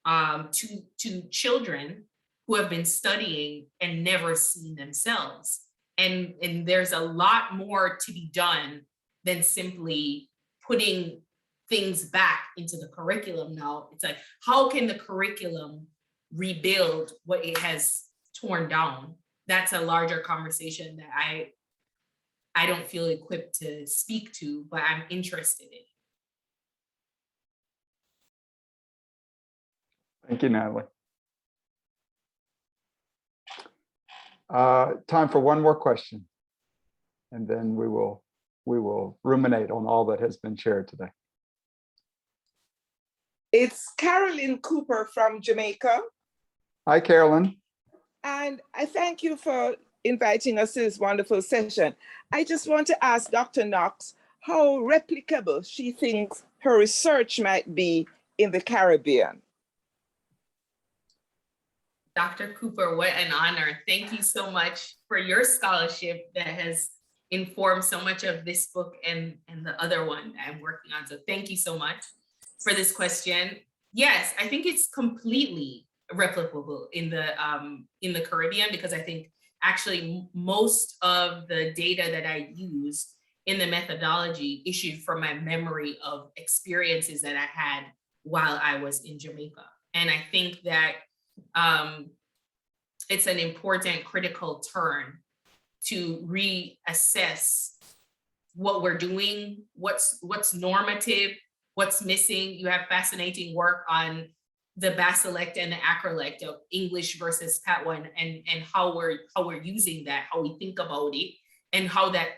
Speaker 3: to children who have been studying and never seen themselves. And there's a lot more to be done than simply putting things back into the curriculum now. It's like, how can the curriculum rebuild what it has torn down? That's a larger conversation that I don't feel equipped to speak to, but I'm interested in.
Speaker 2: Thank you, Natalie. Time for one more question, and then we will ruminate on all that has been shared today.
Speaker 8: It's Carolyn Cooper from Jamaica.
Speaker 2: Hi, Carolyn.
Speaker 8: And I thank you for inviting us to this wonderful session. I just want to ask Dr. Knox how replicable she thinks her research might be in the Caribbean.
Speaker 3: Dr. Cooper, what an honor. Thank you so much for your scholarship that has informed so much of this book and the other one that I'm working on. So thank you so much for this question. Yes, I think it's completely replicable in the Caribbean, because I think actually most of the data that I use in the methodology issued from my memory of experiences that I had while I was in Jamaica. And I think that it's an important critical turn to reassess what we're doing, what's normative, what's missing. You have fascinating work on the Baszile and the acrolect of English versus Patois, and how we're using that, how we think about it, and how that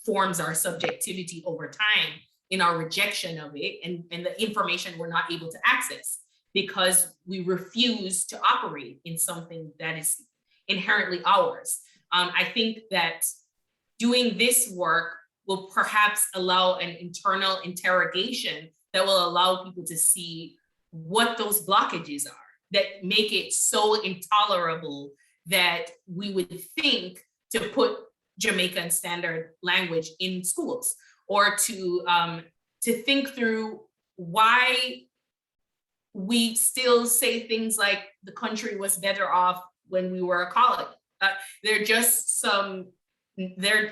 Speaker 3: forms our subjectivity over time in our rejection of it, and the information we're not able to access because we refuse to operate in something that is inherently ours. I think that doing this work will perhaps allow an internal interrogation that will allow people to see what those blockages are that make it so intolerable that we would think to put Jamaican Standard language in schools, or to think through why we still say things like the country was better off when we were a colony. There are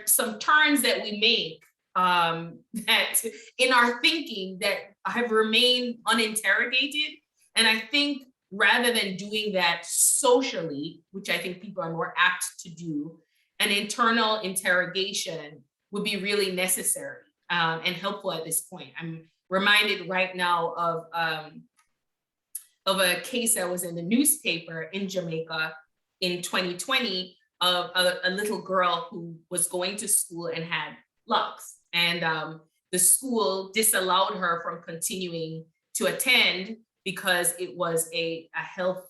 Speaker 3: some turns that we make that in our thinking that have remained uninterrogated. And I think rather than doing that socially, which I think people are more apt to do, an internal interrogation would be really necessary and helpful at this point. I'm reminded right now of a case that was in the newspaper in Jamaica in 2020 of a little girl who was going to school and had locks. And the school disallowed her from continuing to attend because it was a health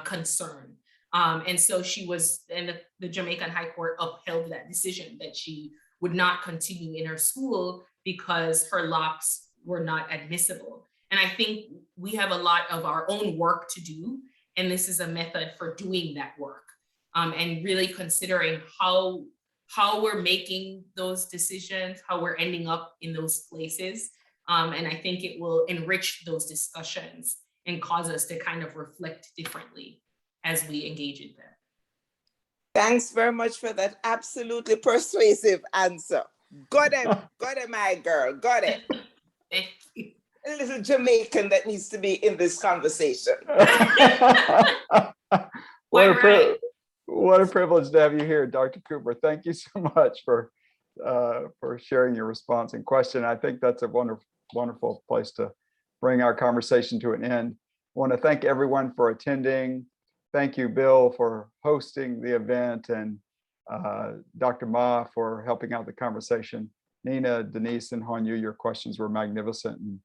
Speaker 3: concern. And so the Jamaican High Court upheld that decision that she would not continue in her school because her locks were not admissible. And I think we have a lot of our own work to do, and this is a method for doing that work, and really considering how we're making those decisions, how we're ending up in those places. And I think it will enrich those discussions and cause us to kind of reflect differently as we engage in them.
Speaker 8: Thanks very much for that absolutely persuasive answer. Got it, my girl, got it.
Speaker 3: Thank you.
Speaker 8: a little Jamaican that needs to be in this conversation.
Speaker 2: What a privilege to have you here, Dr. Cooper. Thank you so much for sharing your response and question. I think that's a wonderful place to bring our conversation to an end. I want to thank everyone for attending. Thank you, Bill, for hosting the event, and Dr. Ma for helping out the conversation. Nina, Denise, and Hongyu, your questions were magnificent and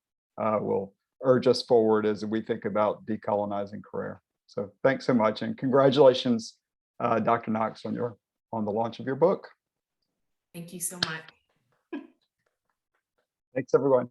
Speaker 2: will urge us forward as we think about decolonizing Currere. So thanks so much, and congratulations, Dr. Knox, on the launch of your book.
Speaker 3: Thank you so much.
Speaker 2: Thanks, everyone.